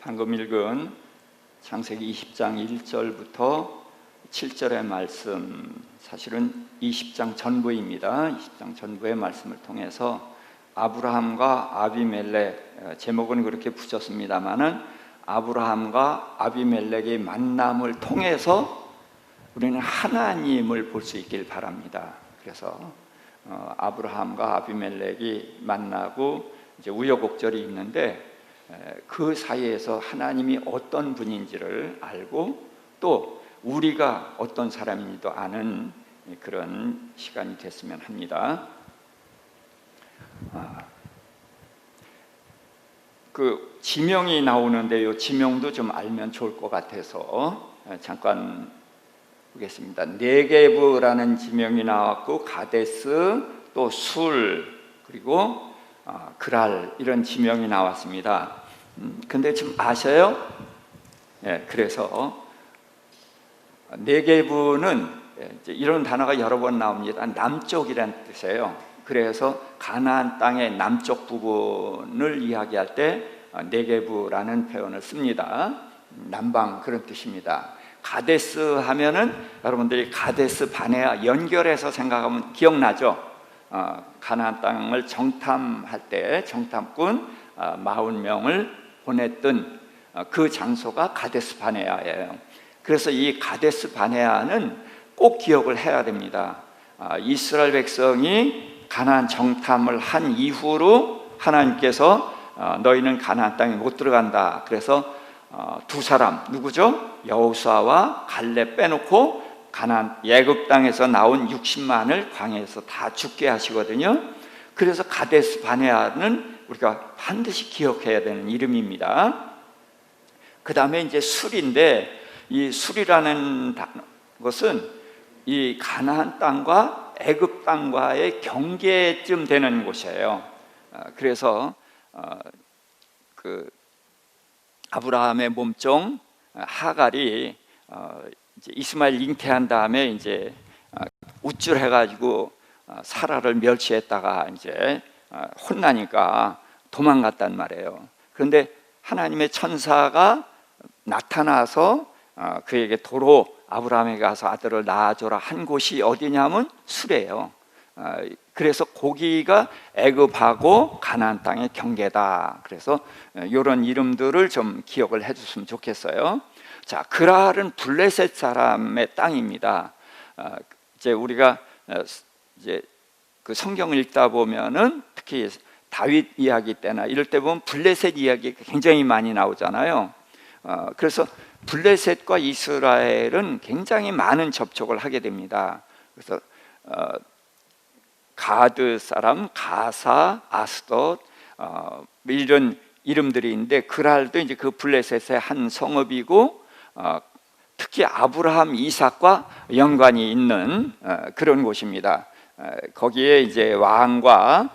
방금 읽은 창세기 20장 1절부터 7절의 말씀, 사실은 20장 전부입니다. 20장 전부의 말씀을 통해서 아브라함과 아비멜렉, 제목은 그렇게 붙였습니다마는 아브라함과 아비멜렉의 만남을 통해서 우리는 하나님을 볼 수 있길 바랍니다. 그래서 아브라함과 아비멜렉이 만나고 이제 우여곡절이 있는데 그 사이에서 하나님이 어떤 분인지를 알고 또 우리가 어떤 사람인지도 아는 그런 시간이 됐으면 합니다. 그 지명이 나오는데 이 지명도 좀 알면 좋을 것 같아서 잠깐 보겠습니다. 네게브라는 지명이 나왔고 가데스, 또 술, 그리고 그랄, 이런 지명이 나왔습니다. 근데 좀 아셔요? 그래서 네게브는 이런 단어가 여러 번 나옵니다. 남쪽이라는 뜻이에요. 그래서 가나안 땅의 남쪽 부분을 이야기할 때 네게브라는 표현을 씁니다. 남방, 그런 뜻입니다. 가데스 하면은 여러분들이 가데스 바네아 연결해서 생각하면 기억나죠? 가나안 땅을 정탐할 때 정탐꾼 40명을 보냈던 그 장소가 가데스 바네아예요. 그래서 이 가데스 바네아는 꼭 기억을 해야 됩니다. 이스라엘 백성이 가나안 정탐을 한 이후로 하나님께서 너희는 가나안 땅에 못 들어간다. 그래서 두 사람, 누구죠? 여호수아와 갈렙 빼놓고 가나안 애굽 땅에서 나온 60만을 광야에서 다 죽게 하시거든요. 그래서 가데스 바네아는 우리가 반드시 기억해야 되는 이름입니다. 그 다음에 이제 술인데, 이 술이라는 것은 이 가나안 땅과 애굽 땅과의 경계쯤 되는 곳이에요. 그래서 그 아브라함의 몸종 하갈이 이제 이스마엘 잉태한 다음에 이제 우쭐해가지고 사라를 멸치했다가 이제 혼나니까 도망갔단 말이에요. 그런데 하나님의 천사가 나타나서 그에게 도로 아브라함에게 가서 아들을 낳아줘라 한 곳이 어디냐면 수레예요. 그래서 거기가 애굽하고 가나안 땅의 경계다. 그래서 이런 이름들을 좀 기억을 해줬으면 좋겠어요. 자, 그랄은 블레셋 사람의 땅입니다. 이제 우리가 이제 그 성경을 읽다 보면은 특히 다윗 이야기 때나 이럴 때 보면 블레셋 이야기가 굉장히 많이 나오잖아요. 그래서 블레셋과 이스라엘은 굉장히 많은 접촉을 하게 됩니다. 그래서 가드 사람, 가사, 아스돗 이런 이름들이 있는데 그랄도 이제 그 블레셋의 한 성읍이고 특히 아브라함, 이삭과 연관이 있는 그런 곳입니다. 거기에 이제 왕과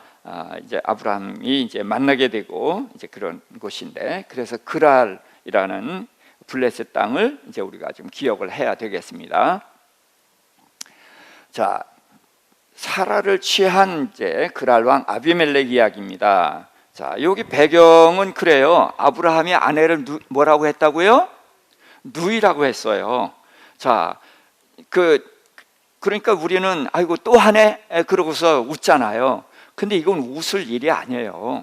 이제 아브라함이 이제 만나게 되고 이제 그런 곳인데, 그래서 그랄이라는 블레셋 땅을 이제 우리가 좀 기억을 해야 되겠습니다. 자, 사라를 취한 이제 그랄 왕 아비멜렉 이야기입니다. 자, 여기 배경은 그래요. 아브라함이 아내를 뭐라고 했다고요? 누이라고 했어요. 자, 그러니까 우리는 아이고 또 하네 그러고서 웃잖아요. 근데 이건 웃을 일이 아니에요.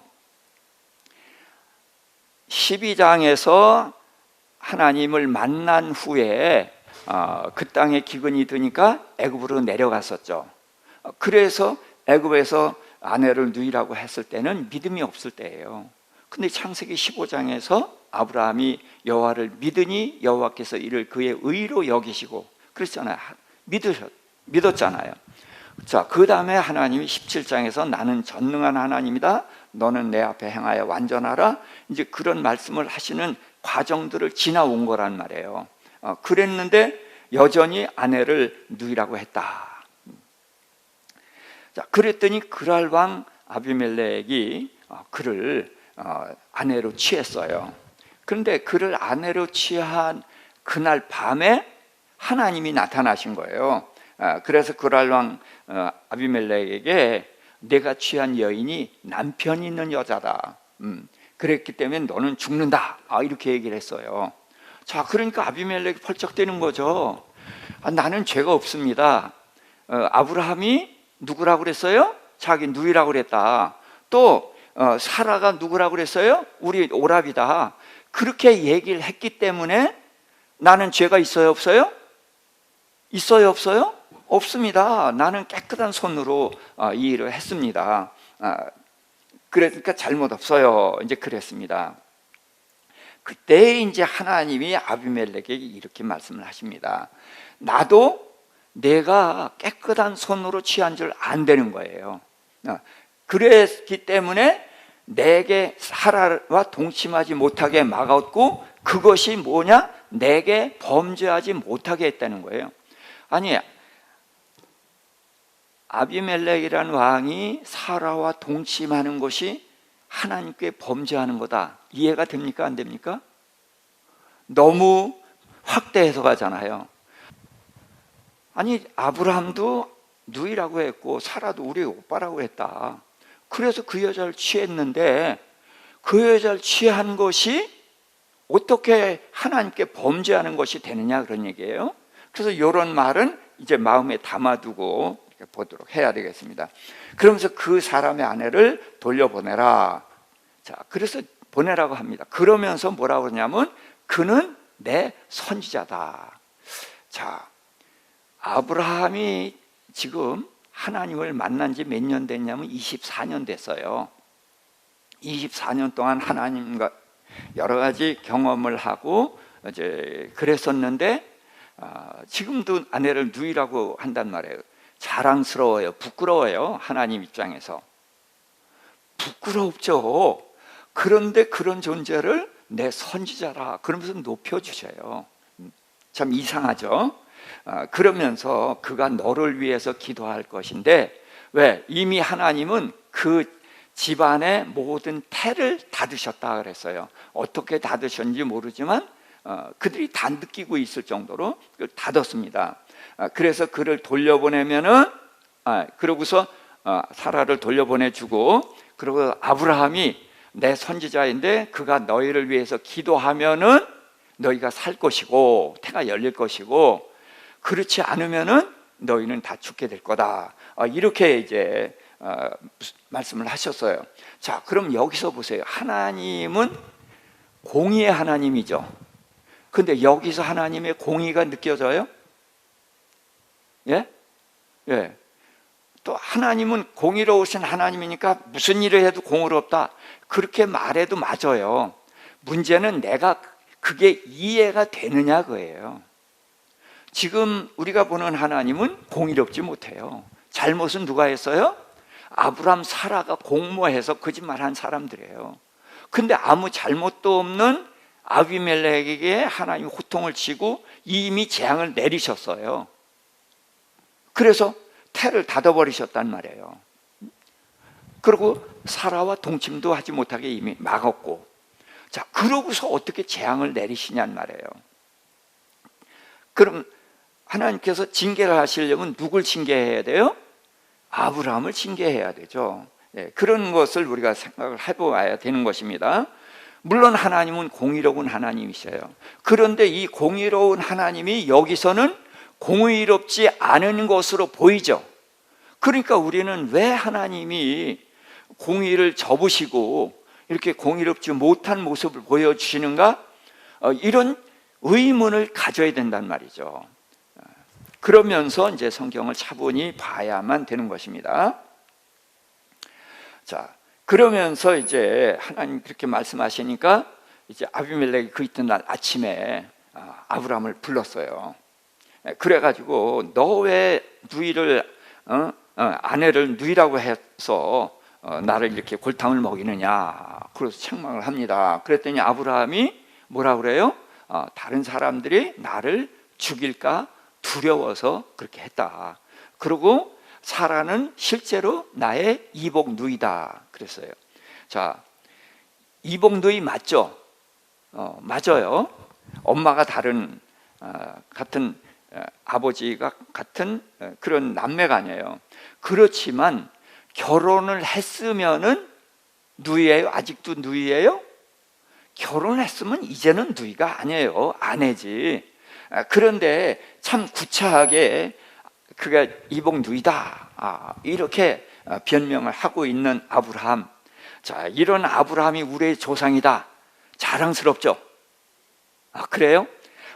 12장에서 하나님을 만난 후에 그 땅에 기근이 드니까 애굽으로 내려갔었죠. 그래서 애굽에서 아내를 누이라고 했을 때는 믿음이 없을 때예요. 근데 창세기 15장에서 아브라함이 여호와를 믿으니 여호와께서 이를 그의 의로 여기시고 그랬잖아요. 믿었잖아요. 자, 그 다음에 하나님이 17장에서 나는 전능한 하나님이다, 너는 내 앞에 행하여 완전하라, 이제 그런 말씀을 하시는 과정들을 지나온 거란 말이에요. 그랬는데 여전히 아내를 누이라고 했다. 자, 그랬더니 그랄 왕 아비멜렉이 그를 아내로 취했어요. 그런데 그를 아내로 취한 그날 밤에 하나님이 나타나신 거예요. 그래서 그랄 왕 아비멜렉에게 내가 취한 여인이 남편이 있는 여자다. 그랬기 때문에 너는 죽는다. 이렇게 얘기를 했어요. 자, 그러니까 아비멜렉이 펄쩍대는 거죠. 나는 죄가 없습니다. 아브라함이 누구라고 그랬어요? 자기 누이라고 그랬다. 또 사라가 누구라고 그랬어요? 우리 오랍이다. 그렇게 얘기를 했기 때문에 나는 죄가 있어요, 없어요? 있어요, 없어요? 없습니다. 나는 깨끗한 손으로 이 일을 했습니다. 그러니까 잘못 없어요. 이제 그랬습니다. 그때 이제 하나님이 아비멜렉에게 이렇게 말씀을 하십니다. 나도 내가 깨끗한 손으로 취한 줄 안다는 거예요. 그랬기 때문에 내게 사라와 동침하지 못하게 막았고, 그것이 뭐냐? 내게 범죄하지 못하게 했다는 거예요. 아니, 아비멜렉이라는 왕이 사라와 동침하는 것이 하나님께 범죄하는 거다. 이해가 됩니까? 안 됩니까? 너무 확대해서 가잖아요. 아니, 아브라함도 누이라고 했고 사라도 우리 오빠라고 했다. 그래서 그 여자를 취했는데 그 여자를 취한 것이 어떻게 하나님께 범죄하는 것이 되느냐, 그런 얘기예요. 그래서 이런 말은 이제 마음에 담아두고 보도록 해야 되겠습니다. 그러면서 그 사람의 아내를 돌려보내라. 자, 그래서 보내라고 합니다. 그러면서 뭐라고 그러냐면 그는 내 선지자다. 자, 아브라함이 지금 하나님을 만난 지 몇 년 됐냐면 24년 됐어요. 24년 동안 하나님과 여러 가지 경험을 하고 이제 그랬었는데 지금도 아내를 누이라고 한단 말이에요. 자랑스러워요, 부끄러워요. 하나님 입장에서 부끄럽죠. 그런데 그런 존재를 내 선지자라 그러면서 높여주셔요. 참 이상하죠. 그러면서 그가 너를 위해서 기도할 것인데, 왜? 이미 하나님은 그 집안의 모든 태를 닫으셨다 그랬어요. 어떻게 닫으셨는지 모르지만 그들이 다 느끼고 있을 정도로 닫았습니다. 그래서 그를 돌려보내면은 그러고서 사라를 돌려보내주고, 그리고 아브라함이 내 선지자인데 그가 너희를 위해서 기도하면은 너희가 살 것이고 태가 열릴 것이고, 그렇지 않으면은 너희는 다 죽게 될 거다. 이렇게 이제 말씀을 하셨어요. 자, 그럼 여기서 보세요. 하나님은 공의의 하나님이죠. 근데 여기서 하나님의 공의가 느껴져요? 예? 예. 또 하나님은 공의로우신 하나님이니까 무슨 일을 해도 공의롭다. 그렇게 말해도 맞아요. 문제는 내가 그게 이해가 되느냐 그거예요. 지금 우리가 보는 하나님은 공의롭지 못해요. 잘못은 누가 했어요? 아브람 사라가 공모해서 거짓말한 사람들이에요. 근데 아무 잘못도 없는 아비멜렉에게 하나님이 호통을 치고 이미 재앙을 내리셨어요. 그래서 태를 닫아버리셨단 말이에요. 그리고 사라와 동침도 하지 못하게 이미 막았고, 자, 그러고서 어떻게 재앙을 내리시냔 말이에요. 그럼 하나님께서 징계를 하시려면 누굴 징계해야 돼요? 아브라함을 징계해야 되죠. 그런 것을 우리가 생각을 해보아야 되는 것입니다. 물론 하나님은 공의로운 하나님이셔요. 그런데 이 공의로운 하나님이 여기서는 공의롭지 않은 것으로 보이죠. 그러니까 우리는 왜 하나님이 공의를 접으시고 이렇게 공의롭지 못한 모습을 보여주시는가? 이런 의문을 가져야 된단 말이죠. 그러면서 이제 성경을 차분히 봐야만 되는 것입니다. 자, 그러면서 이제 하나님 그렇게 말씀하시니까 이제 아비멜렉이 그 이튿날 아침에 아브라함을 불렀어요. 그래가지고 너 왜 누이를 아내를 누이라고 해서 나를 이렇게 골탕을 먹이느냐, 그래서 책망을 합니다. 그랬더니 아브라함이 뭐라 그래요? 다른 사람들이 나를 죽일까 두려워서 그렇게 했다. 그리고 사라는 실제로 나의 이복 누이다 그랬어요. 자, 이복 누이 맞죠? 맞아요. 엄마가 다른 같은 아버지가 같은 그런 남매가 아니에요. 그렇지만 결혼을 했으면은 누이예요? 아직도 누이예요? 결혼했으면 이제는 누이가 아니에요. 아내지. 그런데 참 구차하게 그가 이복 누이다, 이렇게 변명을 하고 있는 아브라함. 자, 이런 아브라함이 우리의 조상이다. 자랑스럽죠? 그래요?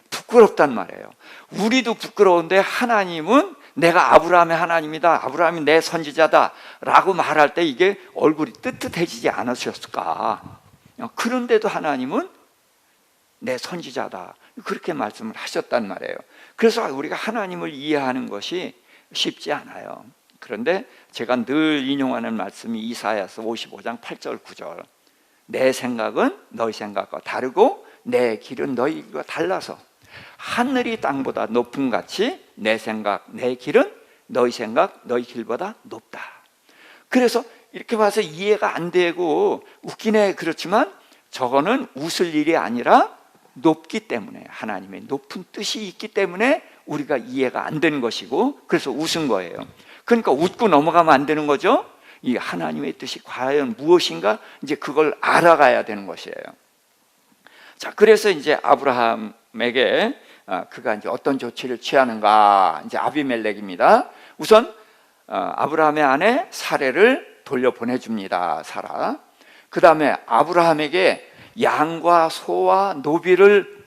부끄럽단 말이에요. 우리도 부끄러운데 하나님은 내가 아브라함의 하나님이다, 아브라함이 내 선지자다 라고 말할 때 이게 얼굴이 뜨뜻해지지 않으셨을까? 그런데도 하나님은 내 선지자다, 그렇게 말씀을 하셨단 말이에요. 그래서 우리가 하나님을 이해하는 것이 쉽지 않아요. 그런데 제가 늘 인용하는 말씀이 이사야서 55장 8절 9절. 내 생각은 너희 생각과 다르고 내 길은 너희 길과 달라서 하늘이 땅보다 높음 같이 내 생각, 내 길은 너희 생각, 너희 길보다 높다. 그래서 이렇게 봐서 이해가 안 되고 웃기네, 그렇지만 저거는 웃을 일이 아니라 높기 때문에, 하나님의 높은 뜻이 있기 때문에 우리가 이해가 안 되는 것이고, 그래서 웃은 거예요. 그러니까 웃고 넘어가면 안 되는 거죠. 이 하나님의 뜻이 과연 무엇인가, 이제 그걸 알아가야 되는 것이에요. 자, 그래서 이제 아브라함에게 그가 이제 어떤 조치를 취하는가, 이제 아비멜렉입니다. 우선 아브라함의 아내 사레를 돌려보내줍니다. 사라. 그 다음에 아브라함에게 양과 소와 노비를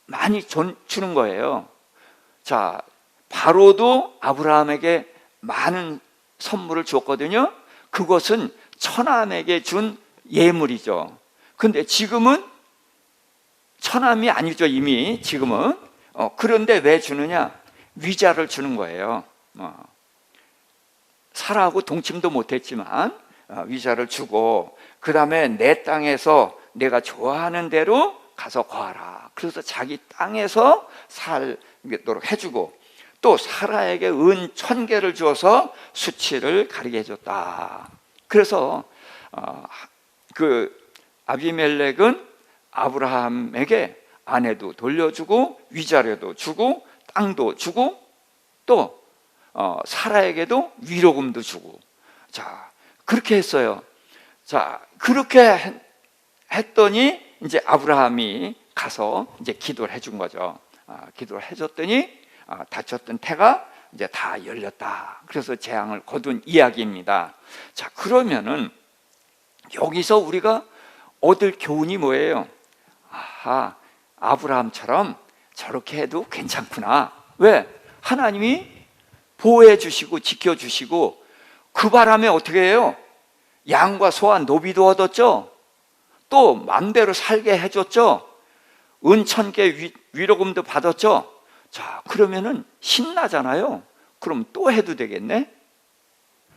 많이 주는 거예요. 자, 바로도 아브라함에게 많은 선물을 줬거든요. 그것은 처남에게 준 예물이죠. 근데 지금은 처남이 아니죠, 이미 지금은. 그런데 왜 주느냐? 위자를 주는 거예요. 사라하고 동침도 못했지만 위자를 주고, 그 다음에 내 땅에서 내가 좋아하는 대로 가서 거하라. 그래서 자기 땅에서 살도록 해주고, 또 사라에게 은 1000개를 주어서 수치를 가리게 해줬다. 그래서 그 아비멜렉은 아브라함에게 아내도 돌려주고 위자료도 주고 땅도 주고 또 사라에게도 위로금도 주고, 자, 그렇게 했어요. 자, 그렇게 했더니 이제 아브라함이 가서 이제 기도를 해준 거죠. 기도를 해줬더니 닫혔던 태가 이제 다 열렸다. 그래서 재앙을 거둔 이야기입니다. 자, 그러면은 여기서 우리가 얻을 교훈이 뭐예요? 아하, 아브라함처럼 저렇게 해도 괜찮구나. 왜? 하나님이 보호해 주시고 지켜 주시고, 그 바람에 어떻게 해요? 양과 소와 노비도 얻었죠. 또 마음대로 살게 해줬죠. 은 1000개 위로금도 받았죠. 자, 그러면은 신나잖아요. 그럼 또 해도 되겠네?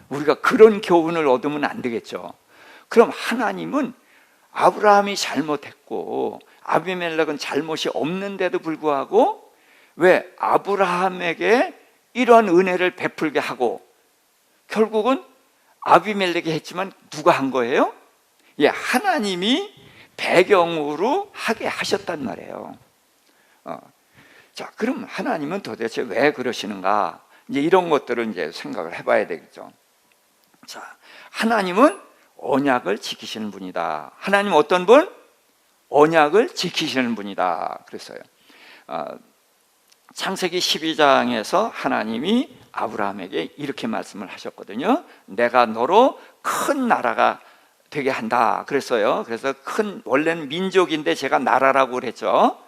우리가 그런 교훈을 얻으면 안 되겠죠. 그럼 하나님은 아브라함이 잘못했고 아비멜렉은 잘못이 없는데도 불구하고 왜 아브라함에게 이런 은혜를 베풀게 하고, 결국은 아비멜렉이 했지만 누가 한 거예요? 예, 하나님이 배경으로 하게 하셨단 말이에요. 자, 그럼 하나님은 도대체 왜 그러시는가? 이제 이런 것들을 이제 생각을 해봐야 되겠죠. 자, 하나님은 언약을 지키시는 분이다. 하나님 어떤 분? 언약을 지키시는 분이다. 그랬어요. 창세기 12장에서 하나님이 아브라함에게 이렇게 말씀을 하셨거든요. 내가 너로 큰 나라가 되게 한다 그랬어요. 그래서 원래는 민족인데 제가 나라라고 그랬죠.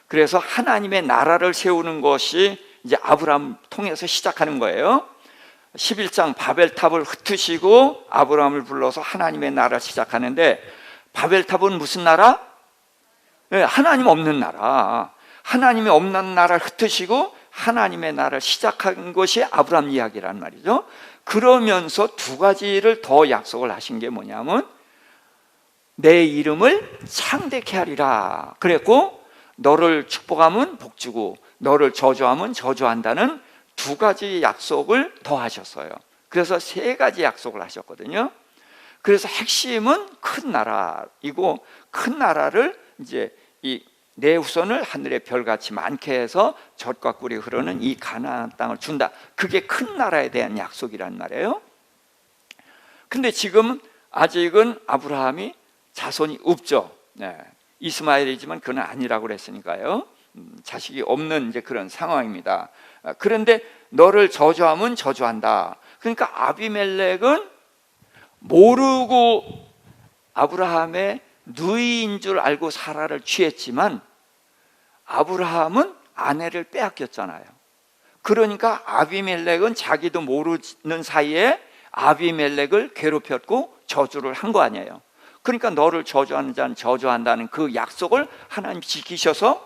그래서 하나님의 나라를 세우는 것이 이제 아브라함 통해서 시작하는 거예요. 11장 바벨탑을 흩으시고 아브라함을 불러서 하나님의 나라를 시작하는데, 바벨탑은 무슨 나라? 네, 하나님 없는 나라. 하나님이 없는 나라를 흩으시고 하나님의 나라를 시작한 것이 아브라함 이야기란 말이죠. 그러면서 두 가지를 더 약속을 하신 게 뭐냐면, 내 이름을 창대케 하리라 그랬고, 너를 축복하면 복주고 너를 저주하면 저주한다는 두 가지 약속을 더 하셨어요. 그래서 세 가지 약속을 하셨거든요. 그래서 핵심은 큰 나라이고, 큰 나라를 이제 내 후손을 하늘의 별같이 많게 해서 젖과 꿀이 흐르는 이 가나안 땅을 준다. 그게 큰 나라에 대한 약속이란 말이에요. 근데 지금 아직은 아브라함이 자손이 없죠. 네. 이스마엘이지만 그는 아니라고 그랬으니까요. 자식이 없는 이제 그런 상황입니다. 그런데 너를 저주하면 저주한다. 그러니까 아비멜렉은 모르고 아브라함의 누이인 줄 알고 사라를 취했지만 아브라함은 아내를 빼앗겼잖아요. 그러니까 아비멜렉은 자기도 모르는 사이에 아비멜렉을 괴롭혔고 저주를 한 거 아니에요. 그러니까 너를 저주하는 자는 저주한다는 그 약속을 하나님 지키셔서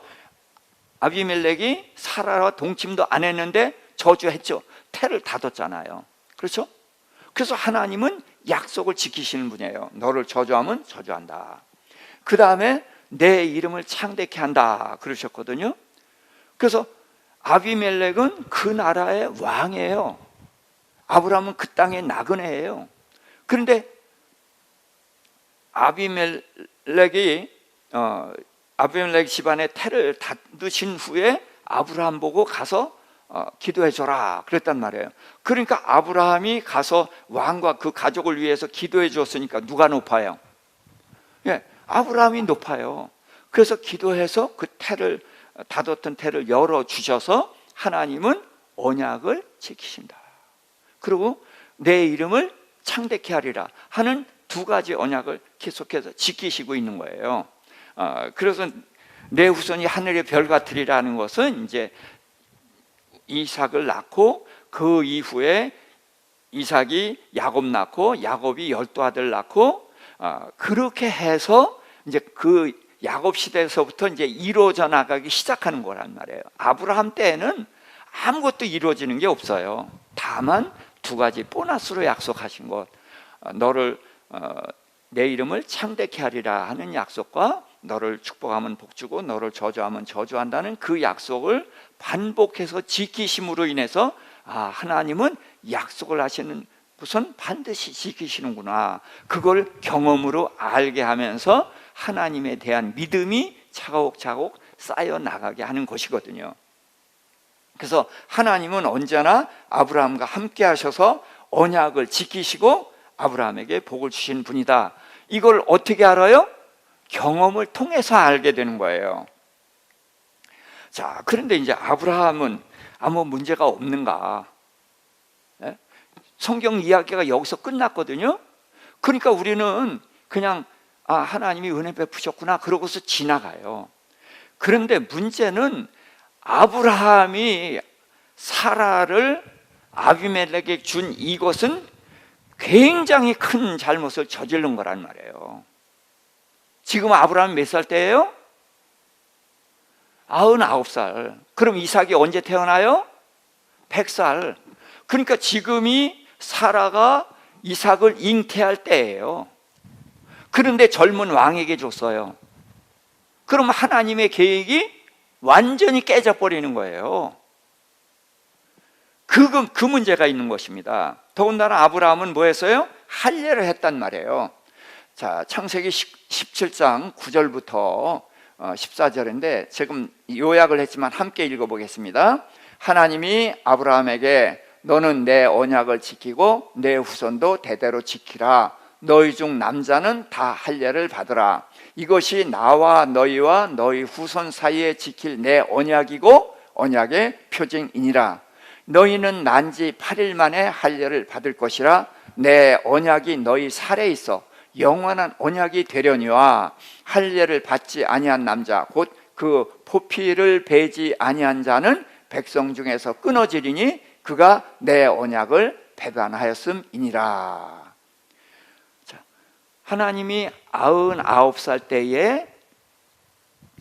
아비멜렉이 사라와 동침도 안 했는데 저주했죠. 태를 닫았잖아요. 그렇죠? 그래서 하나님은 약속을 지키시는 분이에요. 너를 저주하면 저주한다. 그 다음에 내 이름을 창대케 한다 그러셨거든요. 그래서 아비멜렉은 그 나라의 왕이에요. 아브라함은 그 땅의 나그네예요. 그런데 아비멜렉 집안에 태를 닫으신 후에 아브라함 보고 가서 기도해 줘라 그랬단 말이에요. 그러니까 아브라함이 가서 왕과 그 가족을 위해서 기도해 줬으니까 누가 높아요? 예, 아브라함이 높아요. 그래서 기도해서 그 태를 닫았던 태를 열어 주셔서 하나님은 언약을 지키신다. 그리고 내 이름을 창대케 하리라 하는 두 가지 언약을 계속해서 지키시고 있는 거예요. 그래서 내 후손이 하늘의 별 같으리라는 것은 이제 이삭을 낳고 그 이후에 이삭이 야곱 낳고 야곱이 12아들 낳고 그렇게 해서 이제 그 야곱 시대에서부터 이제 이루어져 나가기 시작하는 거란 말이에요. 아브라함 때에는 아무것도 이루어지는 게 없어요. 다만 두 가지 보너스로 약속하신 것, 너를 내 이름을 창대케 하리라 하는 약속과 너를 축복하면 복주고 너를 저주하면 저주한다는 그 약속을 반복해서 지키심으로 인해서 하나님은 약속을 하시는 것은 반드시 지키시는구나, 그걸 경험으로 알게 하면서 하나님에 대한 믿음이 차곡차곡 쌓여 나가게 하는 것이거든요. 그래서 하나님은 언제나 아브라함과 함께 하셔서 언약을 지키시고 아브라함에게 복을 주신 분이다. 이걸 어떻게 알아요? 경험을 통해서 알게 되는 거예요. 자, 그런데 이제 아브라함은 아무 문제가 없는가? 예? 성경 이야기가 여기서 끝났거든요. 그러니까 우리는 그냥 하나님이 은혜 베푸셨구나 그러고서 지나가요. 그런데 문제는 아브라함이 사라를 아비멜렉에게 준 이것은 굉장히 큰 잘못을 저지른 거란 말이에요. 지금 아브라함이 몇 살 때예요? 99살. 그럼 이삭이 언제 태어나요? 100살. 그러니까 지금이 사라가 이삭을 잉태할 때예요. 그런데 젊은 왕에게 줬어요. 그럼 하나님의 계획이 완전히 깨져버리는 거예요. 그 문제가 있는 것입니다. 더군다나 아브라함은 뭐 했어요? 할례를 했단 말이에요. 자, 창세기 17장 9절부터 14절인데 지금 요약을 했지만 함께 읽어보겠습니다. 하나님이 아브라함에게 너는 내 언약을 지키고 내 후손도 대대로 지키라. 너희 중 남자는 다 할례를 받으라. 이것이 나와 너희와 너희 후손 사이에 지킬 내 언약이고 언약의 표징이니라. 너희는 난지 8일 만에 할례를 받을 것이라. 내 언약이 너희 살에 있어 영원한 언약이 되려니와 할례를 받지 아니한 남자 곧 그 포피를 베지 아니한 자는 백성 중에서 끊어지리니 그가 내 언약을 배반하였음이니라. 하나님이 99살 때에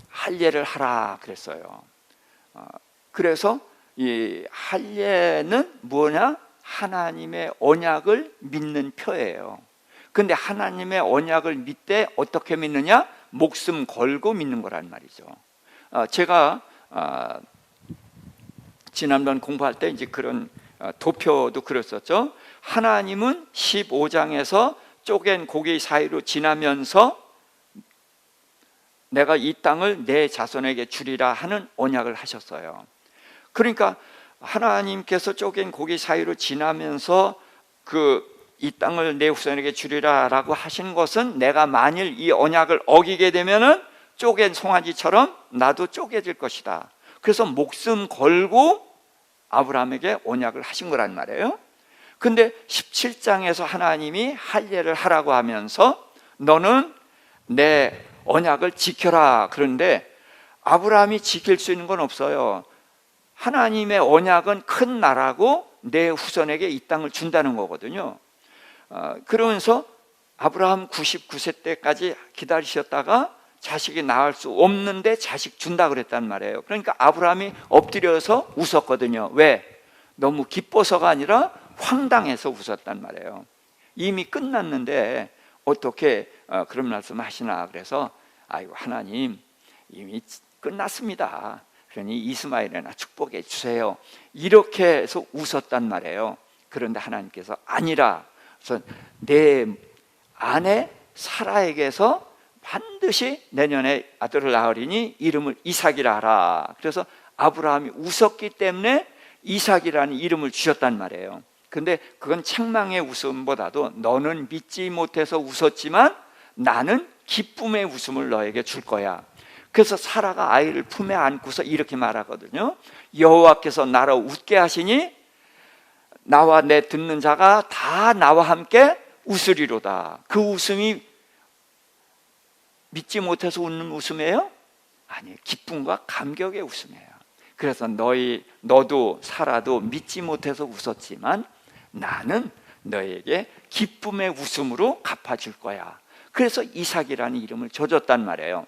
할례를 하라 그랬어요. 그래서 이 할례는 뭐냐? 하나님의 언약을 믿는 표예요. 근데 하나님의 언약을 믿되 어떻게 믿느냐? 목숨 걸고 믿는 거란 말이죠. 제가 지난번 공부할 때 이제 그런 도표도 그렸었죠. 하나님은 15장에서 쪼갠 고기 사이로 지나면서 내가 이 땅을 내 자손에게 주리라 하는 언약을 하셨어요. 그러니까 하나님께서 쪼갠 고기 사이로 지나면서 그 이 땅을 내 후손에게 주리라라고 하신 것은 내가 만일 이 언약을 어기게 되면은 쪼갠 송아지처럼 나도 쪼개질 것이다. 그래서 목숨 걸고 아브라함에게 언약을 하신 거란 말이에요. 근데 17장에서 하나님이 할례를 하라고 하면서 너는 내 언약을 지켜라. 그런데 아브라함이 지킬 수 있는 건 없어요. 하나님의 언약은 큰 나라고 내 후손에게 이 땅을 준다는 거거든요. 그러면서 아브라함 99세 때까지 기다리셨다가 자식이 낳을 수 없는데 자식 준다 그랬단 말이에요. 그러니까 아브라함이 엎드려서 웃었거든요. 왜? 너무 기뻐서가 아니라 황당해서 웃었단 말이에요. 이미 끝났는데 어떻게 그런 말씀 하시나. 그래서 아이고 하나님 이미 끝났습니다. 그러니 이스마엘이나 축복해 주세요. 이렇게 해서 웃었단 말이에요. 그런데 하나님께서 아니라, 그래서 내 아내 사라에게서 반드시 내년에 아들을 낳으리니 이름을 이삭이라 하라. 그래서 아브라함이 웃었기 때문에 이삭이라는 이름을 주셨단 말이에요. 근데 그건 책망의 웃음보다도 너는 믿지 못해서 웃었지만 나는 기쁨의 웃음을 너에게 줄 거야. 그래서 사라가 아이를 품에 안고서 이렇게 말하거든요. 여호와께서 나를 웃게 하시니 나와 내 듣는 자가 다 나와 함께 웃으리로다. 그 웃음이 믿지 못해서 웃는 웃음이에요? 아니에요. 기쁨과 감격의 웃음이에요. 그래서 너도 사라도 믿지 못해서 웃었지만 나는 너에게 기쁨의 웃음으로 갚아줄 거야. 그래서 이삭이라는 이름을 줘줬단 말이에요.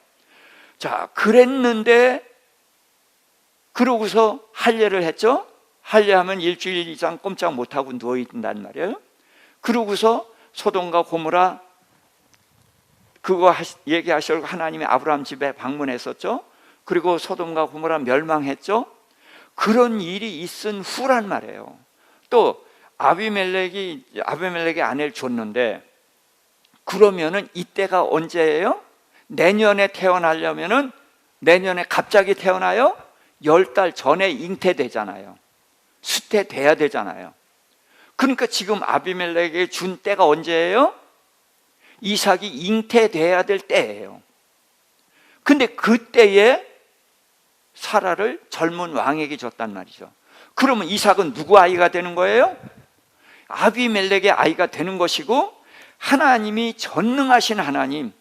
자, 그랬는데 그러고서 할례를 했죠. 할례하면 일주일 이상 꼼짝 못하고 누워있단 말이에요. 그러고서 소돔과 고모라 그거 얘기하시려고 하나님이 아브라함 집에 방문했었죠. 그리고 소돔과 고모라 멸망했죠. 그런 일이 있은 후란 말이에요. 또 아비멜렉이 아내를 줬는데 그러면은 이때가 언제예요? 내년에 태어나려면은 내년에 갑자기 태어나요? 10달 전에 잉태되잖아요. 수태돼야 되잖아요. 그러니까 지금 아비멜렉에게 준 때가 언제예요? 이삭이 잉태돼야 될 때예요. 근데 그때에 사라를 젊은 왕에게 줬단 말이죠. 그러면 이삭은 누구 아이가 되는 거예요? 아비멜렉의 아이가 되는 것이고, 하나님이 전능하신 하나님,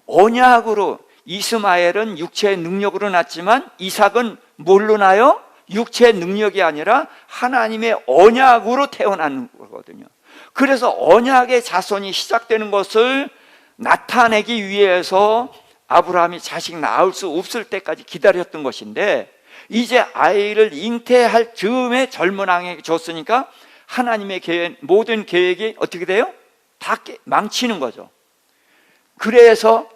언약으로 이스마엘은 육체의 능력으로 낳지만 이삭은 뭘로 나요? 육체의 능력이 아니라 하나님의 언약으로 태어나는 거거든요. 그래서 언약의 자손이 시작되는 것을 나타내기 위해서 아브라함이 자식 낳을 수 없을 때까지 기다렸던 것인데, 이제 아이를 잉태할 즈음에 젊은 왕에게 줬으니까 하나님의 모든 계획이 어떻게 돼요? 다 망치는 거죠. 그래서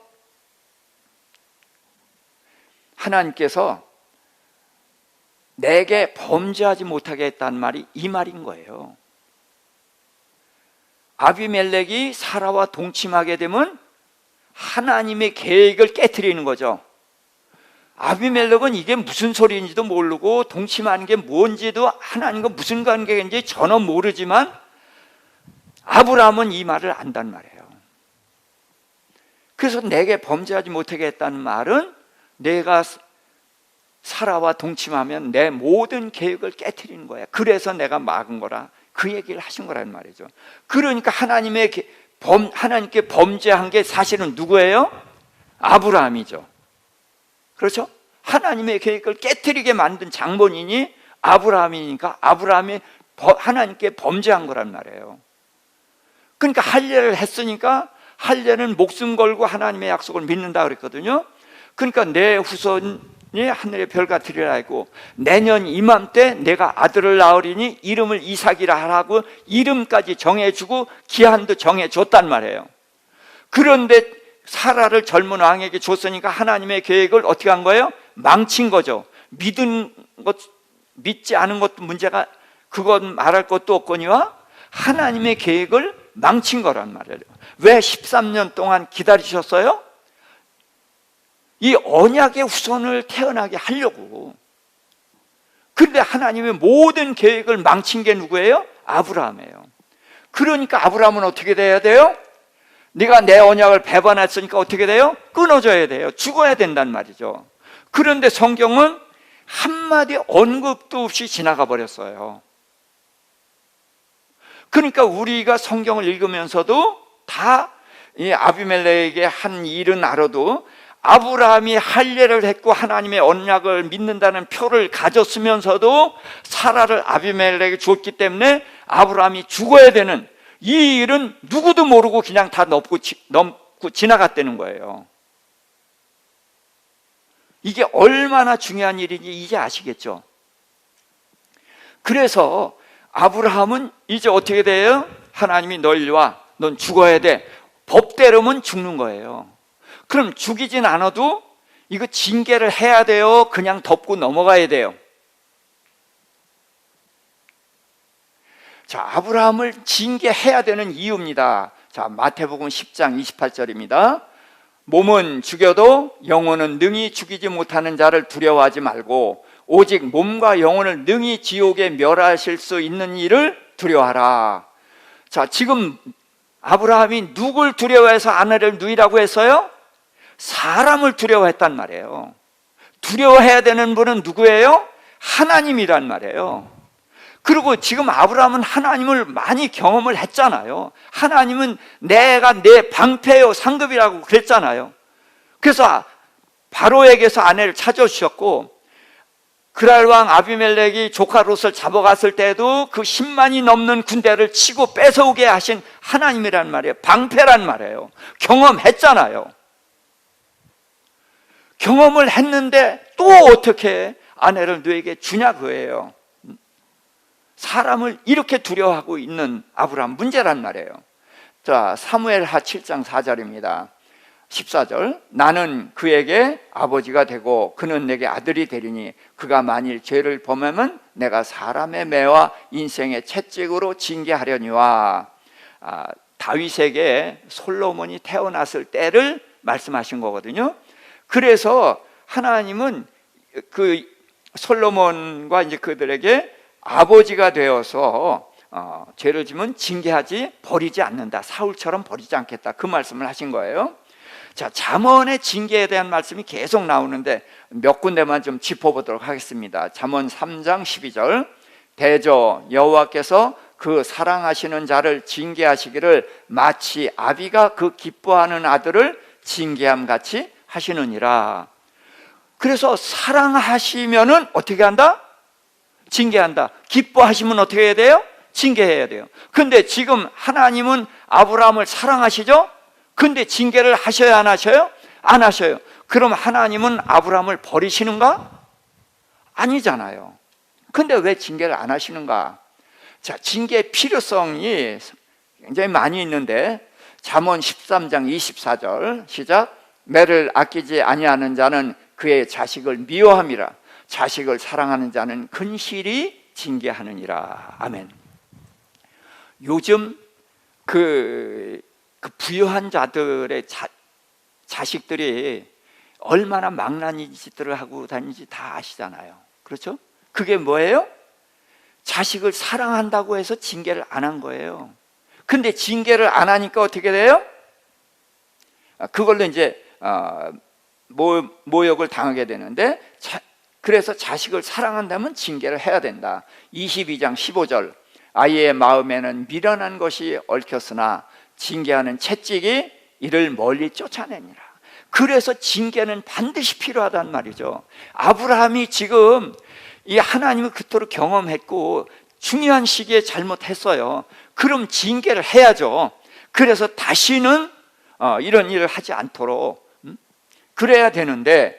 하나님께서 내게 범죄하지 못하게 했다는 말이 이 말인 거예요. 아비멜렉이 사라와 동침하게 되면 하나님의 계획을 깨트리는 거죠. 아비멜렉은 이게 무슨 소리인지도 모르고 동침하는 게 뭔지도 하나님과 무슨 관계인지 전혀 모르지만 아브라함은 이 말을 안단 말이에요. 그래서 내게 범죄하지 못하게 했다는 말은 내가 사라와 동침하면 내 모든 계획을 깨트리는 거야. 그래서 내가 막은 거라, 그 얘기를 하신 거란 말이죠. 그러니까 하나님께 범죄한 게 사실은 누구예요? 아브라함이죠. 그렇죠? 하나님의 계획을 깨트리게 만든 장본인이 아브라함이니까 아브라함이 하나님께 범죄한 거란 말이에요. 그러니까 할례를 했으니까, 할례는 목숨 걸고 하나님의 약속을 믿는다 그랬거든요. 그러니까 내 후손이 하늘의 별 같으리라 했고, 내년 이맘때 내가 아들을 낳으리니 이름을 이삭이라 하라고 이름까지 정해주고 기한도 정해줬단 말이에요. 그런데 사라를 젊은 왕에게 줬으니까 하나님의 계획을 어떻게 한 거예요? 망친 거죠. 믿지 않은 것도 문제가, 그건 말할 것도 없거니와 하나님의 계획을 망친 거란 말이에요. 왜 13년 동안 기다리셨어요? 이 언약의 후손을 태어나게 하려고. 그런데 하나님의 모든 계획을 망친 게 누구예요? 아브라함이에요. 그러니까 아브라함은 어떻게 돼야 돼요? 네가 내 언약을 배반했으니까 어떻게 돼요? 끊어져야 돼요. 죽어야 된단 말이죠. 그런데 성경은 한마디 언급도 없이 지나가 버렸어요. 그러니까 우리가 성경을 읽으면서도 다 이 아비멜렉에게 한 일은 알아도 아브라함이 할례를 했고 하나님의 언약을 믿는다는 표를 가졌으면서도 사라를 아비멜렉에게 줬기 때문에 아브라함이 죽어야 되는 이 일은 누구도 모르고 그냥 다 넘고 지나갔다는 거예요. 이게 얼마나 중요한 일인지 이제 아시겠죠? 그래서 아브라함은 이제 어떻게 돼요? 하나님이 너 일로 와. 넌 죽어야 돼. 법대로면 죽는 거예요. 그럼 죽이진 않아도 이거 징계를 해야 돼요? 그냥 덮고 넘어가야 돼요? 자, 아브라함을 징계해야 되는 이유입니다. 자, 마태복음 10장 28절입니다. 몸은 죽여도 영혼은 능히 죽이지 못하는 자를 두려워하지 말고 오직 몸과 영혼을 능히 지옥에 멸하실 수 있는 이를 두려워하라. 자, 지금 아브라함이 누굴 두려워해서 아내를 누이라고 했어요? 사람을 두려워했단 말이에요. 두려워해야 되는 분은 누구예요? 하나님이란 말이에요. 그리고 지금 아브라함은 하나님을 많이 경험을 했잖아요. 하나님은 내가 내 방패요 상급이라고 그랬잖아요. 그래서 바로에게서 아내를 찾아주셨고, 그랄 왕 아비멜렉이 조카 롯을 잡아갔을 때도 그 10만이 넘는 군대를 치고 뺏어오게 하신 하나님이란 말이에요. 방패란 말이에요. 경험했잖아요. 경험을 했는데 또 어떻게 아내를 너에게 주냐 그거예요. 사람을 이렇게 두려워하고 있는 아브라함 문제란 말이에요. 자, 사무엘하 7장 4절입니다. 14절, 나는 그에게 아버지가 되고 그는 내게 아들이 되리니 그가 만일 죄를 범하면 내가 사람의 매와 인생의 채찍으로 징계하려니와. 다윗에게 솔로몬이 태어났을 때를 말씀하신 거거든요. 그래서 하나님은 그 솔로몬과 이제 그들에게 아버지가 되어서 죄를 지면 징계하지 버리지 않는다. 사울처럼 버리지 않겠다. 그 말씀을 하신 거예요. 자, 잠언의 징계에 대한 말씀이 계속 나오는데 몇 군데만 좀 짚어보도록 하겠습니다. 잠언 3장 12절, 대저 여호와께서 그 사랑하시는 자를 징계하시기를 마치 아비가 그 기뻐하는 아들을 징계함 같이 하시느니라. 그래서 사랑하시면은 어떻게 한다? 징계한다. 기뻐하시면 어떻게 해야 돼요? 징계해야 돼요. 근데 지금 하나님은 아브라함을 사랑하시죠? 근데 징계를 하셔야 안 하셔요? 안 하셔요. 그럼 하나님은 아브라함을 버리시는가? 아니잖아요. 근데 왜 징계를 안 하시는가? 자, 징계의 필요성이 굉장히 많이 있는데 잠언 13장 24절 시작. 매를 아끼지 아니하는 자는 그의 자식을 미워함이라. 자식을 사랑하는 자는 근실히 징계하느니라. 아멘. 요즘 그 부유한 자들의 자식들이 얼마나 망나니 짓들을 하고 다니는지 다 아시잖아요. 그렇죠? 그게 뭐예요? 자식을 사랑한다고 해서 징계를 안 한 거예요. 근데 징계를 안 하니까 어떻게 돼요? 그걸로 이제 모욕을 당하게 되는데, 그래서 자식을 사랑한다면 징계를 해야 된다. 22장 15절, 아이의 마음에는 미련한 것이 얽혔으나 징계하는 채찍이 이를 멀리 쫓아내니라. 그래서 징계는 반드시 필요하단 말이죠. 아브라함이 지금 이 하나님을 그토록 경험했고 중요한 시기에 잘못했어요. 그럼 징계를 해야죠. 그래서 다시는 이런 일을 하지 않도록 그래야 되는데,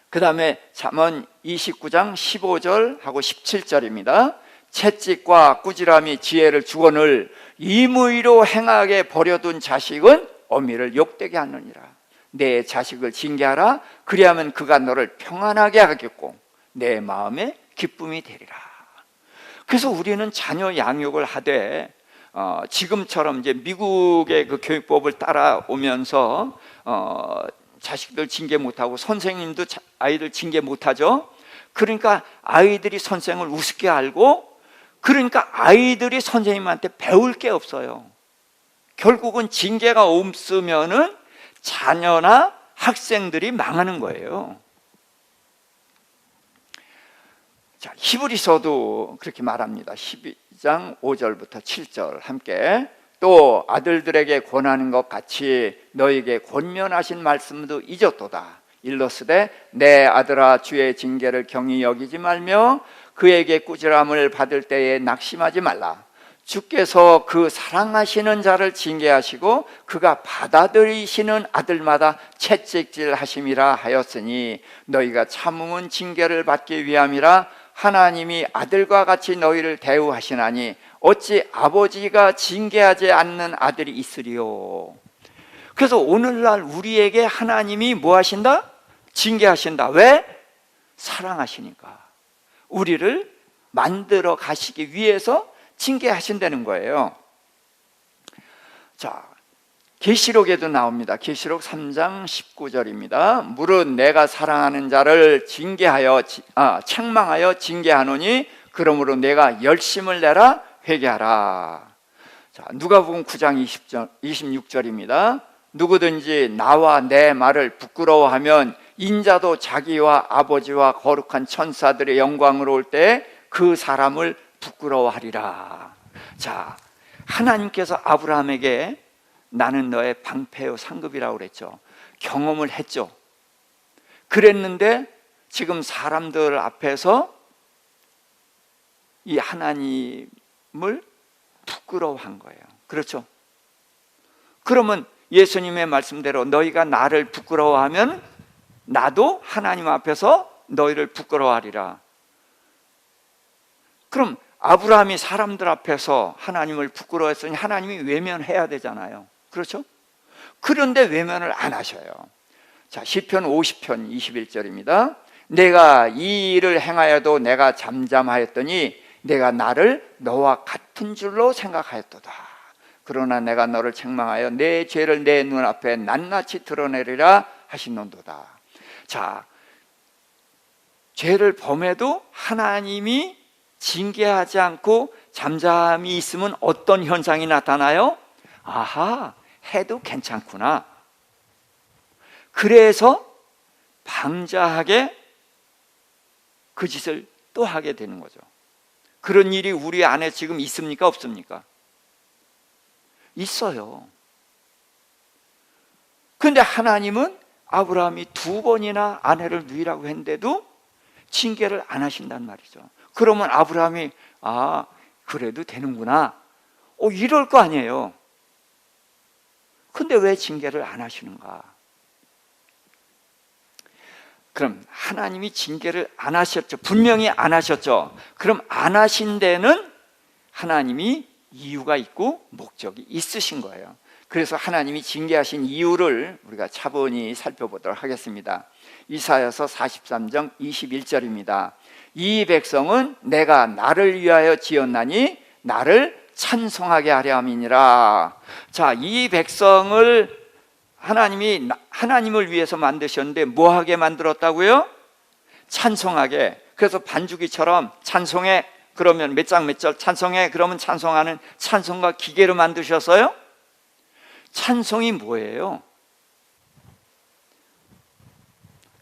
그 다음에 잠언 29장 15절하고 17절입니다. 채찍과 꾸지람이 지혜를 주거늘 임의로 행하게 버려둔 자식은 어미를 욕되게 하느니라. 내 자식을 징계하라. 그리하면 그가 너를 평안하게 하겠고 내 마음에 기쁨이 되리라. 그래서 우리는 자녀 양육을 하되 지금처럼 이제 미국의 그 교육법을 따라오면서 자식들 징계 못하고 선생님도 아이들 징계 못하죠. 그러니까 아이들이 선생을 우습게 알고 그러니까 아이들이 선생님한테 배울 게 없어요. 결국은 징계가 없으면은 자녀나 학생들이 망하는 거예요. 자, 히브리서도 그렇게 말합니다. 12장 5절부터 7절 함께. 또 아들들에게 권하는 것 같이 너에게 권면하신 말씀도 잊었도다. 일러스되 내 아들아 주의 징계를 경히 여기지 말며 그에게 꾸지람을 받을 때에 낙심하지 말라. 주께서 그 사랑하시는 자를 징계하시고 그가 받아들이시는 아들마다 채찍질 하심이라 하였으니 너희가 참음은 징계를 받기 위함이라. 하나님이 아들과 같이 너희를 대우하시나니 어찌 아버지가 징계하지 않는 아들이 있으리요. 그래서 오늘날 우리에게 하나님이 뭐 하신다? 징계하신다. 왜? 사랑하시니까. 우리를 만들어 가시기 위해서 징계하신다는 거예요. 자, 계시록에도 나옵니다. 계시록 3장 19절입니다. 무릇 내가 사랑하는 자를 책망하여 징계하노니 그러므로 내가 열심을 내라 회개하라. 자, 누가복음 9장 26절입니다. 누구든지 나와 내 말을 부끄러워하면 인자도 자기와 아버지와 거룩한 천사들의 영광으로 올 때 그 사람을 부끄러워하리라. 자, 하나님께서 아브라함에게 나는 너의 방패요 상급이라고 그랬죠. 경험을 했죠. 그랬는데 지금 사람들 앞에서 이 하나님을 부끄러워한 거예요. 그렇죠? 그러면 예수님의 말씀대로 너희가 나를 부끄러워하면 나도 하나님 앞에서 너희를 부끄러워하리라. 그럼 아브라함이 사람들 앞에서 하나님을 부끄러워했으니 하나님이 외면해야 되잖아요. 그렇죠? 그런데 외면을 안 하셔요. 자, 시편 50편 21절입니다. 내가 이 일을 행하여도 내가 잠잠하였더니 내가 나를 너와 같은 줄로 생각하였도다. 그러나 내가 너를 책망하여 내 죄를 내 눈앞에 낱낱이 드러내리라 하시는도다. 자, 죄를 범해도 하나님이 징계하지 않고 잠잠히 있으면 어떤 현상이 나타나요? 아하, 해도 괜찮구나. 그래서 방자하게 그 짓을 또 하게 되는 거죠. 그런 일이 우리 안에 지금 있습니까? 없습니까? 있어요. 그런데 하나님은 아브라함이 2번이나 아내를 누이라고 했는데도 징계를 안 하신단 말이죠. 그러면 아브라함이 그래도 되는구나 이럴 거 아니에요. 근데 왜 징계를 안 하시는가? 그럼 하나님이 징계를 안 하셨죠. 분명히 안 하셨죠. 그럼 안 하신 데는 하나님이 이유가 있고 목적이 있으신 거예요. 그래서 하나님이 징계하신 이유를 우리가 차분히 살펴보도록 하겠습니다. 이사야서 43장 21절입니다. 이 백성은 내가 나를 위하여 지었나니 나를 찬송하게 하려 함이니라. 자, 이 백성을 하나님이 하나님을 위해서 만드셨는데 뭐하게 만들었다고요? 찬송하게. 그래서 반주기처럼 찬송해 그러면 몇 장 몇 절 찬송해 그러면 찬송하는 찬송가 기계로 만드셨어요? 찬송이 뭐예요?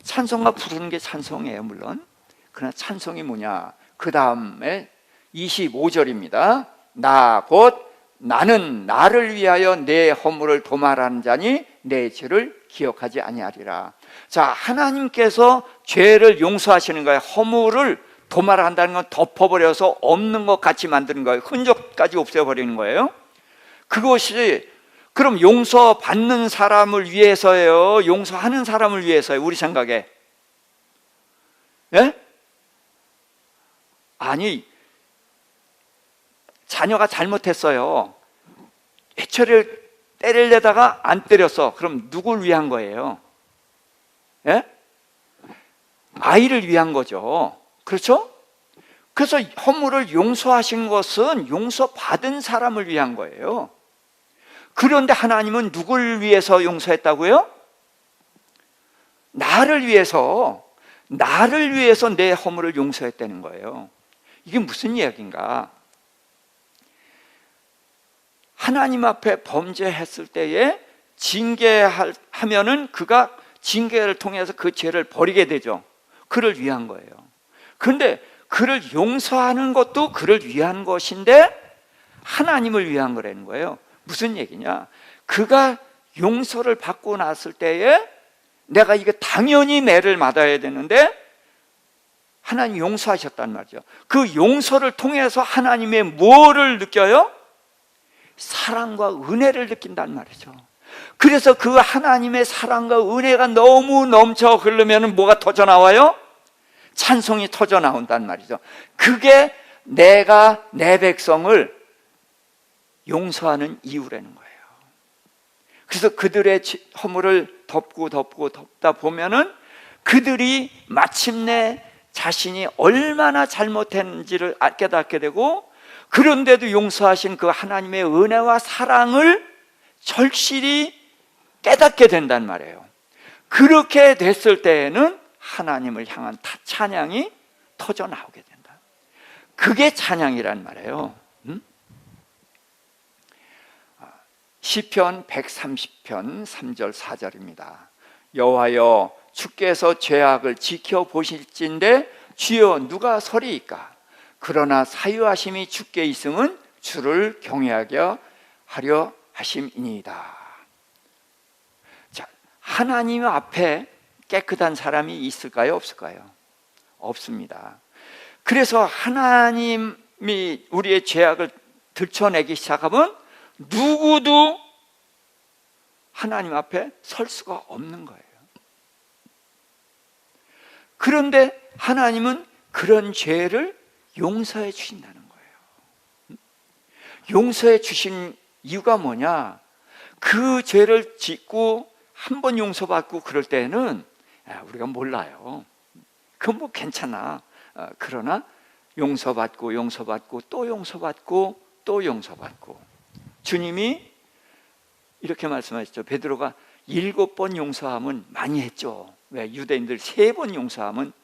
찬송가 부르는 게 찬송이에요, 물론. 그러나 찬송이 뭐냐? 그 다음에 25절입니다. 나 곧 나는 나를 위하여 내 허물을 도말하는 자니 내 죄를 기억하지 아니하리라. 자, 하나님께서 죄를 용서하시는 거예요. 허물을 도말한다는 건 덮어버려서 없는 것 같이 만드는 거예요. 흔적까지 없애버리는 거예요. 그것이 그럼 용서받는 사람을 위해서예요? 용서하는 사람을 위해서예요? 우리 생각에. 예? 아니, 자녀가 잘못했어요. 해초리를 때리려다가 안 때렸어. 그럼 누굴 위한 거예요? 예? 아이를 위한 거죠. 그렇죠? 그래서 허물을 용서하신 것은 용서받은 사람을 위한 거예요. 그런데 하나님은 누굴 위해서 용서했다고요? 나를 위해서 내 허물을 용서했다는 거예요. 이게 무슨 이야기인가? 하나님 앞에 범죄했을 때에 징계하면은 그가 징계를 통해서 그 죄를 버리게 되죠. 그를 위한 거예요. 그런데 그를 용서하는 것도 그를 위한 것인데 하나님을 위한 거라는 거예요. 무슨 얘기냐? 그가 용서를 받고 났을 때에 내가 이게 당연히 매를 맞아야 되는데 하나님 용서하셨단 말이죠. 그 용서를 통해서 하나님의 뭐를 느껴요? 사랑과 은혜를 느낀단 말이죠. 그래서 그 하나님의 사랑과 은혜가 너무 넘쳐 흐르면 뭐가 터져 나와요? 찬송이 터져 나온단 말이죠. 그게 내가 내 백성을 용서하는 이유라는 거예요. 그래서 그들의 허물을 덮다 보면은 그들이 마침내 자신이 얼마나 잘못했는지를 깨닫게 되고, 그런데도 용서하신 그 하나님의 은혜와 사랑을 절실히 깨닫게 된단 말이에요. 그렇게 됐을 때에는 하나님을 향한 찬양이 터져 나오게 된다. 그게 찬양이란 말이에요. 시편 130편 3절 4절입니다. 여호와여 주께서 죄악을 지켜보실진대 주여 누가 서리이까? 그러나 사유하심이 주께 있음은 주를 경외하게 하려 하심이니이다. 자, 하나님 앞에 깨끗한 사람이 있을까요? 없을까요? 없습니다. 그래서 하나님이 우리의 죄악을 들춰내기 시작하면 누구도 하나님 앞에 설 수가 없는 거예요. 그런데 하나님은 그런 죄를 용서해 주신다는 거예요. 용서해 주신 이유가 뭐냐? 그 죄를 짓고 한 번 용서받고 그럴 때는 우리가 몰라요. 그건 뭐 괜찮아. 그러나 용서받고 또 용서받고 또 용서받고, 주님이 이렇게 말씀하셨죠. 베드로가 7번 용서하면 많이 했죠. 왜? 유대인들 3번 용서하면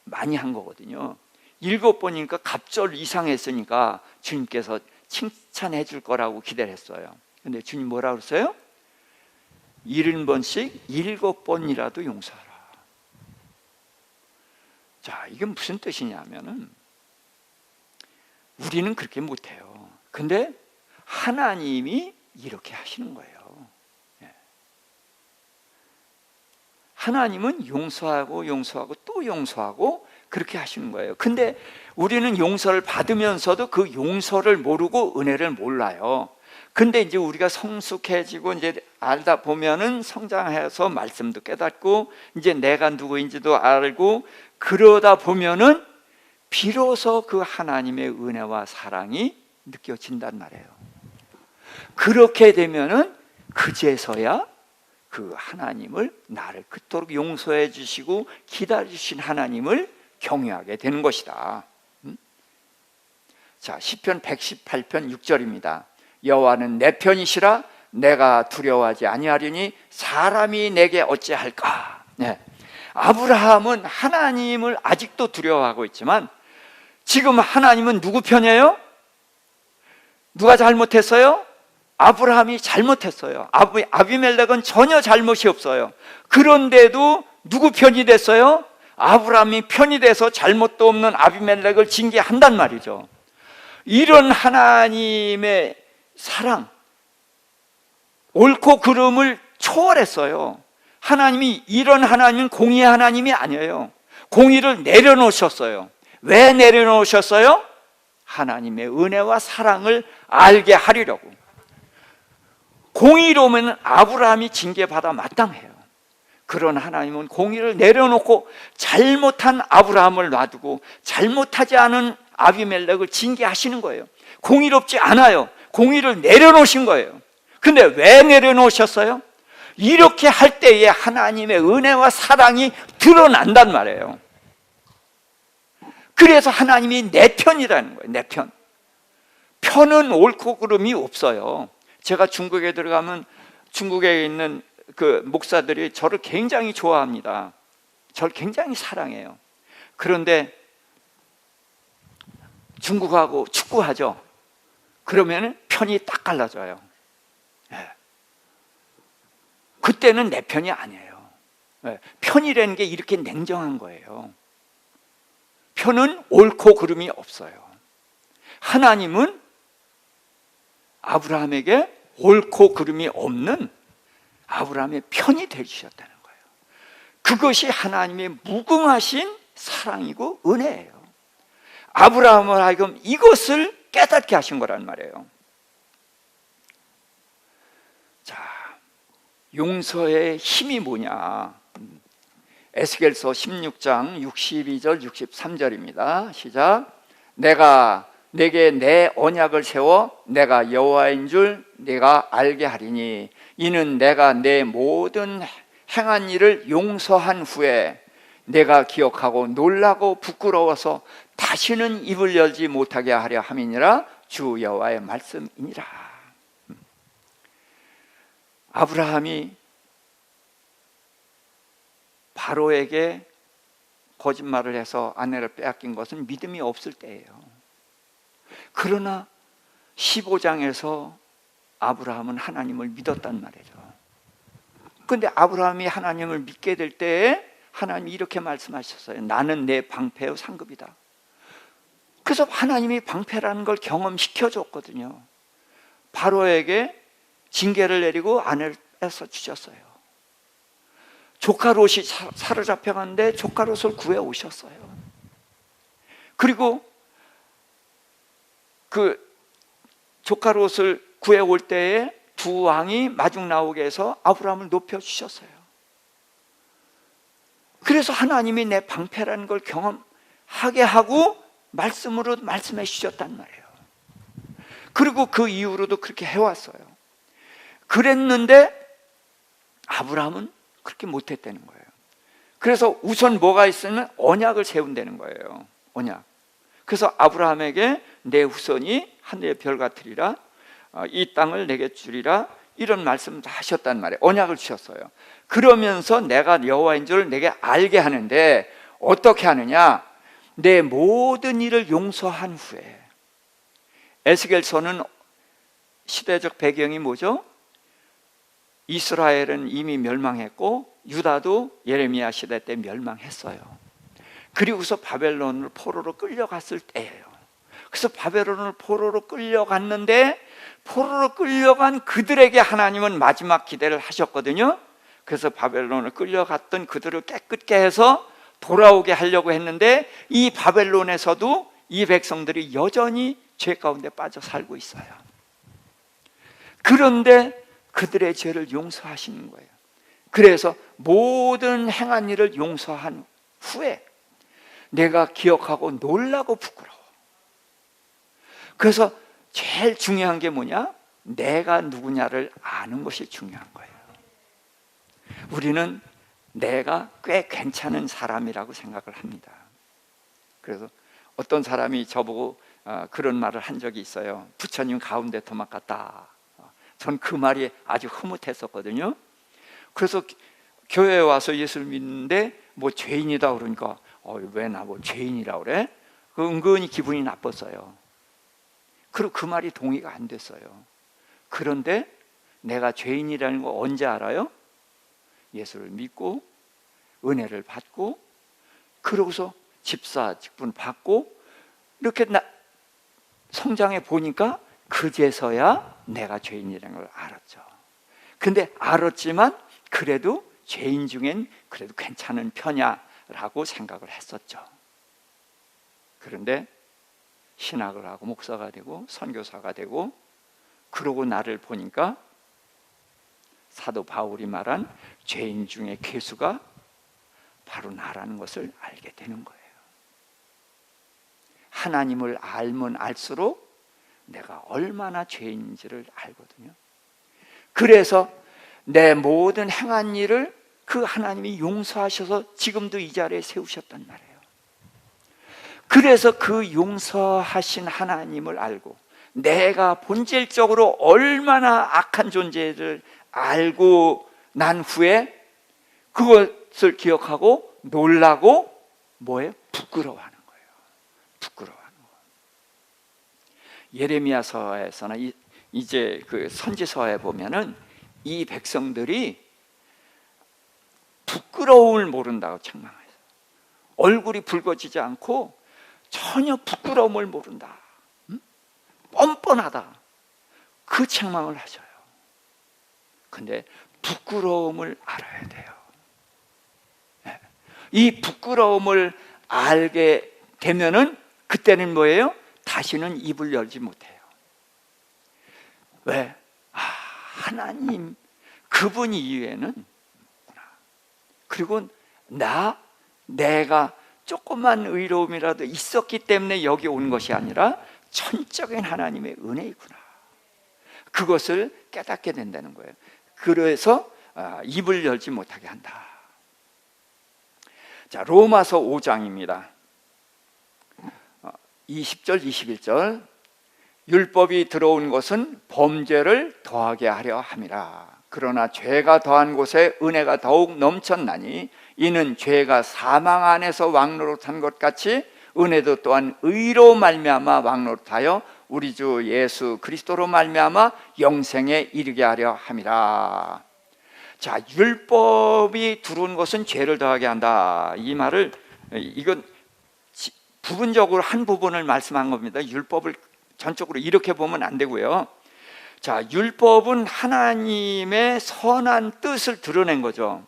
많이 한 거거든요. 7번이니까 갑절 이상 했으니까 주님께서 칭찬해 줄 거라고 기대를 했어요. 근데 주님 뭐라고 그랬어요? 70번씩 7번이라도 용서하라. 자, 이게 무슨 뜻이냐면은 우리는 그렇게 못해요. 근데 하나님이 이렇게 하시는 거예요. 하나님은 용서하고 또 용서하고 그렇게 하시는 거예요. 근데 우리는 용서를 받으면서도 그 용서를 모르고 은혜를 몰라요. 근데 이제 우리가 성숙해지고 이제 알다 보면은 성장해서 말씀도 깨닫고 이제 내가 누구인지도 알고 그러다 보면은 비로소 그 하나님의 은혜와 사랑이 느껴진단 말이에요. 그렇게 되면은 그제서야 그 하나님을, 나를 그토록 용서해 주시고 기다려 주신 하나님을 경외하게 되는 것이다. 자, 시편 118편 6절입니다. 여호와는 내 편이시라 내가 두려워하지 아니하리니 사람이 내게 어찌할까? 네. 아브라함은 하나님을 아직도 두려워하고 있지만 지금 하나님은 누구 편이에요? 누가 잘못했어요? 아브라함이 잘못했어요. 아비멜렉은 전혀 잘못이 없어요. 그런데도 누구 편이 됐어요? 아브라함이 편이 돼서 잘못도 없는 아비멜렉을 징계한단 말이죠. 이런 하나님의 사랑, 옳고 그름을 초월했어요. 하나님이 이런 하나님은 공의의 하나님이 아니에요. 공의를 내려놓으셨어요. 왜 내려놓으셨어요? 하나님의 은혜와 사랑을 알게 하리려고. 공의로면 아브라함이 징계받아 마땅해요. 그런 하나님은 공의를 내려놓고 잘못한 아브라함을 놔두고 잘못하지 않은 아비멜렉을 징계하시는 거예요. 공의롭지 않아요. 공의를 내려놓으신 거예요. 근데 왜 내려놓으셨어요? 이렇게 할 때에 하나님의 은혜와 사랑이 드러난단 말이에요. 그래서 하나님이 내 편이라는 거예요. 내 편. 편은 옳고 그름이 없어요. 제가 중국에 들어가면 중국에 있는 그 목사들이 저를 굉장히 좋아합니다. 저를 굉장히 사랑해요. 그런데 중국하고 축구하죠. 그러면 편이 딱 갈라져요. 예. 그때는 내 편이 아니에요. 예. 편이라는 게 이렇게 냉정한 거예요. 편은 옳고 그름이 없어요. 하나님은 아브라함에게 옳고 그름이 없는 아브라함의 편이 되주셨다는 거예요. 그것이 하나님의 무궁하신 사랑이고 은혜예요. 아브라함을 하여금 이것을 깨닫게 하신 거란 말이에요. 자, 용서의 힘이 뭐냐? 에스겔서 16장 62절 63절입니다. 시작. 내가 내게 내 언약을 세워 내가 여호와인 줄 내가 알게 하리니 이는 내가 내 모든 행한 일을 용서한 후에 내가 기억하고 놀라고 부끄러워서 다시는 입을 열지 못하게 하려 함이니라. 주 여호와의 말씀이니라. 아브라함이 바로에게 거짓말을 해서 아내를 빼앗긴 것은 믿음이 없을 때예요. 그러나 15장에서 아브라함은 하나님을 믿었단 말이죠. 그런데 아브라함이 하나님을 믿게 될 때에 하나님이 이렇게 말씀하셨어요. 나는 내 방패의 상급이다. 그래서 하나님이 방패라는 걸 경험시켜 줬거든요. 바로에게 징계를 내리고 아내를 뺏어 주셨어요. 조카 롯이 사로잡혀갔는데 조카 롯을 구해 오셨어요. 그리고 그 조카 롯을 구해 올 때에 두 왕이 마중 나오게 해서 아브라함을 높여 주셨어요. 그래서 하나님이 내 방패라는 걸 경험하게 하고 말씀으로 말씀해 주셨단 말이에요. 그리고 그 이후로도 그렇게 해왔어요. 그랬는데 아브라함은 그렇게 못했다는 거예요. 그래서 우선 뭐가 있으면 언약을 세운다는 거예요. 언약. 그래서 아브라함에게 내 후손이 하늘의 별 같으리라, 이 땅을 내게 주리라, 이런 말씀을 다 하셨단 말이에요. 언약을 주셨어요. 그러면서 내가 여호와인 줄 내게 알게 하는데 어떻게 하느냐? 내 모든 일을 용서한 후에. 에스겔서는 시대적 배경이 뭐죠? 이스라엘은 이미 멸망했고 유다도 예레미야 시대 때 멸망했어요. 그리고서 바벨론으로 포로로 끌려갔을 때예요. 그래서 바벨론을 포로로 끌려갔는데 포로로 끌려간 그들에게 하나님은 마지막 기대를 하셨거든요. 그래서 바벨론을 끌려갔던 그들을 깨끗게 해서 돌아오게 하려고 했는데 이 바벨론에서도 이 백성들이 여전히 죄 가운데 빠져 살고 있어요. 그런데 그들의 죄를 용서하시는 거예요. 그래서 모든 행한 일을 용서한 후에 내가 기억하고 놀라고 부끄러워. 그래서 제일 중요한 게 뭐냐? 내가 누구냐를 아는 것이 중요한 거예요. 우리는 내가 꽤 괜찮은 사람이라고 생각을 합니다. 그래서 어떤 사람이 저보고 그런 말을 한 적이 있어요. 부처님 가운데 토막 같다. 전 그 말이 아주 흐뭇했었거든요. 그래서 교회에 와서 예수를 믿는데 뭐 죄인이다 그러니까 왜 나보고 죄인이라 그래? 그 은근히 기분이 나빴어요. 그리고 그 말이 동의가 안 됐어요. 그런데 내가 죄인이라는 거 언제 알아요? 예수를 믿고 은혜를 받고 그러고서 집사 직분 받고 이렇게 성장해 보니까 그제서야 내가 죄인이라는 걸 알았죠. 근데 알았지만 그래도 죄인 중엔 그래도 괜찮은 편이야라고 생각을 했었죠. 그런데 신학을 하고 목사가 되고 선교사가 되고 그러고 나를 보니까 사도 바울이 말한 죄인 중에 괴수가 바로 나라는 것을 알게 되는 거예요. 하나님을 알면 알수록 내가 얼마나 죄인인지를 알거든요. 그래서 내 모든 행한 일을 그 하나님이 용서하셔서 지금도 이 자리에 세우셨단 말이에요. 그래서 그 용서하신 하나님을 알고 내가 본질적으로 얼마나 악한 존재를 알고 난 후에 그것을 기억하고 놀라고 뭐예요? 부끄러워하는 거예요. 부끄러워하는 거. 예레미야서에서는 이제 그 선지서에 보면은 이 백성들이 부끄러움을 모른다고 책망해요. 얼굴이 붉어지지 않고 전혀 부끄러움을 모른다. 뻔뻔하다. 그 책망을 하셔요. 근데 부끄러움을 알아야 돼요. 이 부끄러움을 알게 되면은 그때는 뭐예요? 다시는 입을 열지 못해요. 왜? 하나님 그분 이외에는 없구나. 그리고 내가 조그만 의로움이라도 있었기 때문에 여기 온 것이 아니라 천적인 하나님의 은혜이구나. 그것을 깨닫게 된다는 거예요. 그래서 입을 열지 못하게 한다. 자, 로마서 5장입니다. 20절, 21절. 율법이 들어온 것은 범죄를 더하게 하려 함이라. 그러나 죄가 더한 곳에 은혜가 더욱 넘쳤나니 이는 죄가 사망 안에서 왕노릇한 것 같이 은혜도 또한 의로 말미암아 왕노릇하여 우리 주 예수 그리스도로 말미암아 영생에 이르게 하려 함이라. 자, 율법이 들어온 것은 죄를 더하게 한다. 이 말을, 이건 부분적으로 한 부분을 말씀한 겁니다. 율법을 전적으로 이렇게 보면 안 되고요. 자, 율법은 하나님의 선한 뜻을 드러낸 거죠.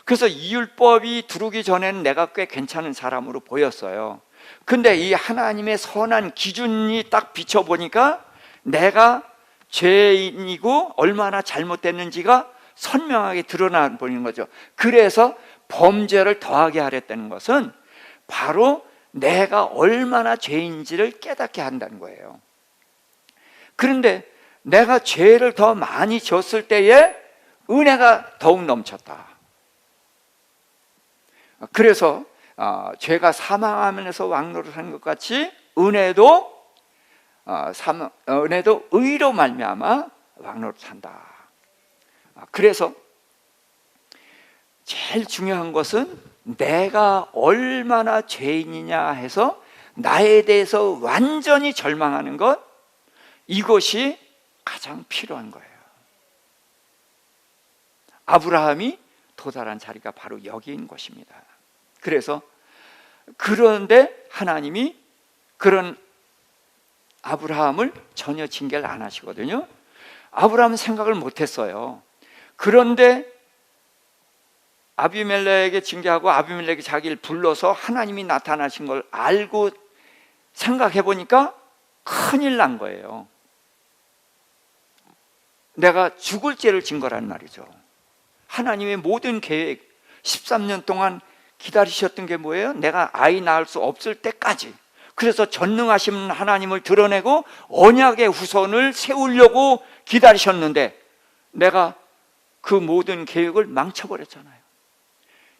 그래서 이 율법이 들어오기 전에는 내가 꽤 괜찮은 사람으로 보였어요. 근데 이 하나님의 선한 기준이 딱 비춰보니까 내가 죄인이고 얼마나 잘못됐는지가 선명하게 드러나 보이는 거죠. 그래서 범죄를 더하게 하랬다는 것은 바로 내가 얼마나 죄인지를 깨닫게 한다는 거예요. 그런데 내가 죄를 더 많이 졌을 때에 은혜가 더욱 넘쳤다. 그래서 죄가 사망하면서 왕노릇하는 것 같이 은혜도 의로 말미암아 왕노릇한다. 그래서 제일 중요한 것은 내가 얼마나 죄인이냐 해서 나에 대해서 완전히 절망하는 것, 이것이 가장 필요한 거예요. 아브라함이 도달한 자리가 바로 여기인 것입니다. 그래서 그런데 하나님이 그런 아브라함을 전혀 징계를 안 하시거든요. 아브라함은 생각을 못했어요. 그런데 아비멜렉에게 징계하고 아비멜렉이 자기를 불러서 하나님이 나타나신 걸 알고 생각해 보니까 큰일 난 거예요. 내가 죽을 죄를 진 거란 말이죠. 하나님의 모든 계획, 13년 동안 기다리셨던 게 뭐예요? 내가 아이 낳을 수 없을 때까지. 그래서 전능하신 하나님을 드러내고 언약의 후손을 세우려고 기다리셨는데 내가 그 모든 계획을 망쳐버렸잖아요.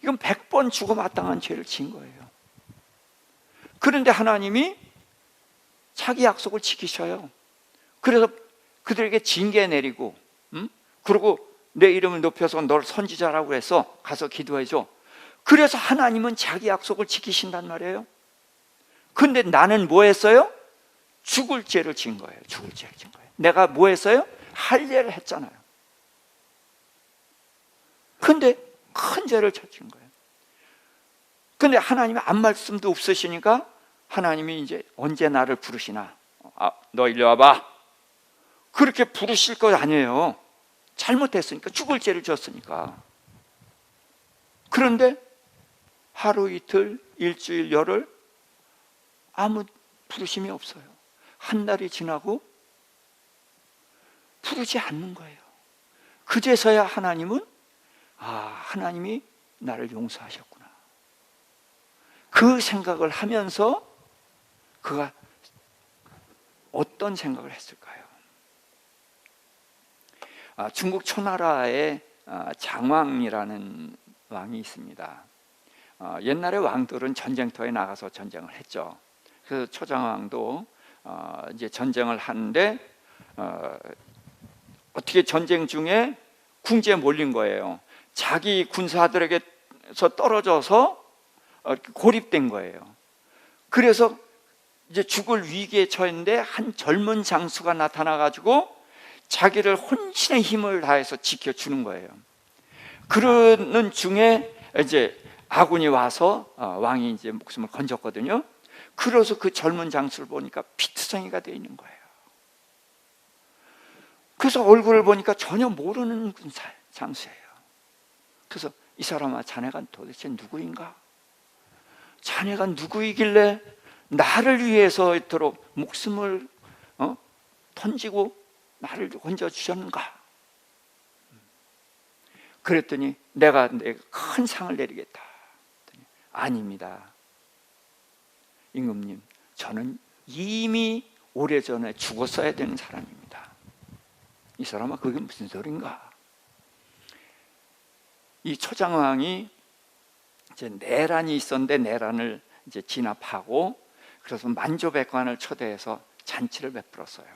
이건 100번 죽어 마땅한 죄를 지은 거예요. 그런데 하나님이 자기 약속을 지키셔요. 그래서 그들에게 징계 내리고, 그리고 내 이름을 높여서 널 선지자라고 해서 가서 기도해줘. 그래서 하나님은 자기 약속을 지키신단 말이에요. 근데 나는 뭐 했어요? 죽을 죄를 지은 거예요. 죽을 죄를 지은 거예요. 내가 뭐 했어요? 할례를 했잖아요. 근데 큰 죄를 저지른 거예요. 근데 하나님이 아무 말씀도 없으시니까 하나님이 이제 언제 나를 부르시나? 너 이리 와봐. 그렇게 부르실 거 아니에요. 잘못했으니까, 죽을 죄를 졌으니까. 그런데 하루 이틀, 일주일, 열흘 아무 부르심이 없어요. 한 달이 지나고 부르지 않는 거예요. 그제서야 하나님은 하나님이 나를 용서하셨구나. 그 생각을 하면서 그가 어떤 생각을 했을까요? 중국 초나라에 장왕이라는 왕이 있습니다. 옛날에 왕들은 전쟁터에 나가서 전쟁을 했죠. 그래서 초장왕도 이제 전쟁을 하는데 어떻게 전쟁 중에 궁지에 몰린 거예요. 자기 군사들에게서 떨어져서 고립된 거예요. 그래서 이제 죽을 위기에 처했는데 한 젊은 장수가 나타나가지고 자기를 혼신의 힘을 다해서 지켜주는 거예요. 그러는 중에 이제 아군이 와서 왕이 이제 목숨을 건졌거든요. 그래서 그 젊은 장수를 보니까 피투성이가 되어 있는 거예요. 그래서 얼굴을 보니까 전혀 모르는 장수예요. 그래서 이 사람아, 자네가 도대체 누구인가? 자네가 누구이길래 나를 위해서 이토록 목숨을 던지고 나를 건져주셨는가? 그랬더니 내가 큰 상을 내리겠다. 아닙니다. 임금님, 저는 이미 오래전에 죽었어야 되는 사람입니다. 이 사람아, 그게 무슨 소린가? 이 초장왕이 이제 내란이 있었는데 내란을 이제 진압하고 그래서 만조백관을 초대해서 잔치를 베풀었어요.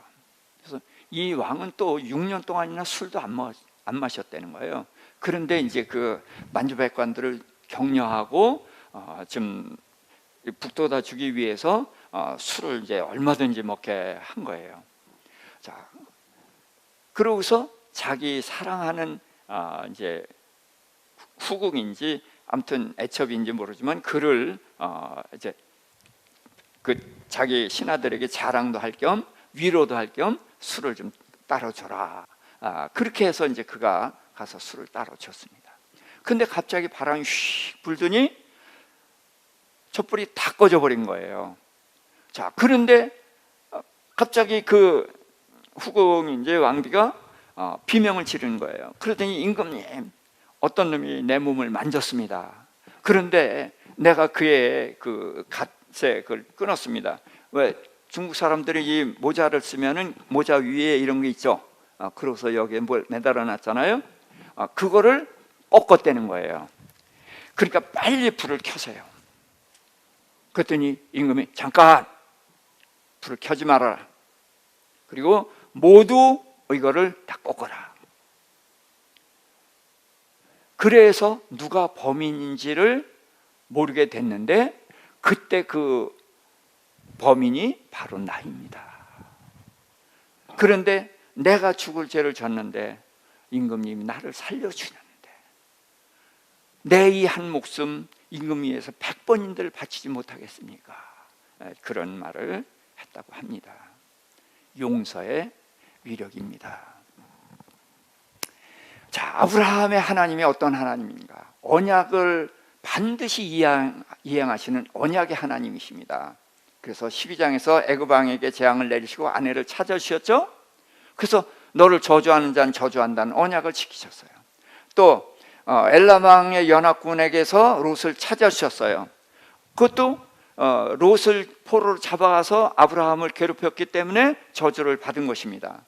그래서 이 왕은 또 6년 동안이나 술도 안 마셨다는 거예요. 그런데 이제 그 만주백관들을 격려하고 좀 북돋아 주기 위해서 술을 이제 얼마든지 먹게 한 거예요. 자, 그러고서 자기 사랑하는 이제 후궁인지 아무튼 애첩인지 모르지만 그를 이제 그 자기 신하들에게 자랑도 할 겸 위로도 할 겸 술을 좀 따로 줘라. 그렇게 해서 이제 그가 가서 술을 따로 줬습니다. 근데 갑자기 바람이 휙 불더니 촛불이 다 꺼져 버린 거예요. 자, 그런데 갑자기 그 후궁이 이제 왕비가 비명을 지르는 거예요. 그러더니 임금님, 어떤 놈이 내 몸을 만졌습니다. 그런데 내가 그의 그 갓세 그걸 끊었습니다. 왜? 중국 사람들이 이 모자를 쓰면은 모자 위에 이런 게 있죠. 그러고서 여기에 뭘 매달아 놨잖아요. 그거를 꺾었다는 거예요. 그러니까 빨리 불을 켜세요. 그랬더니 임금이 잠깐 불을 켜지 말아라. 그리고 모두 이거를 다 꺾어라. 그래서 누가 범인인지를 모르게 됐는데 그때 그 범인이 바로 나입니다. 그런데 내가 죽을 죄를 졌는데 임금님이 나를 살려주는데 내 이 한 목숨 임금 위해서 100번인들 바치지 못하겠습니까? 그런 말을 했다고 합니다. 용서의 위력입니다. 자, 아브라함의 하나님이 어떤 하나님인가? 언약을 반드시 이행하시는 언약의 하나님이십니다. 그래서 12장에서 애굽 왕에게 재앙을 내리시고 아내를 찾아주셨죠. 그래서 너를 저주하는 자는 저주한다는 언약을 지키셨어요. 또 엘람 왕의 연합군에게서 롯을 찾아주셨어요. 그것도 롯을 포로로 잡아가서 아브라함을 괴롭혔기 때문에 저주를 받은 것입니다.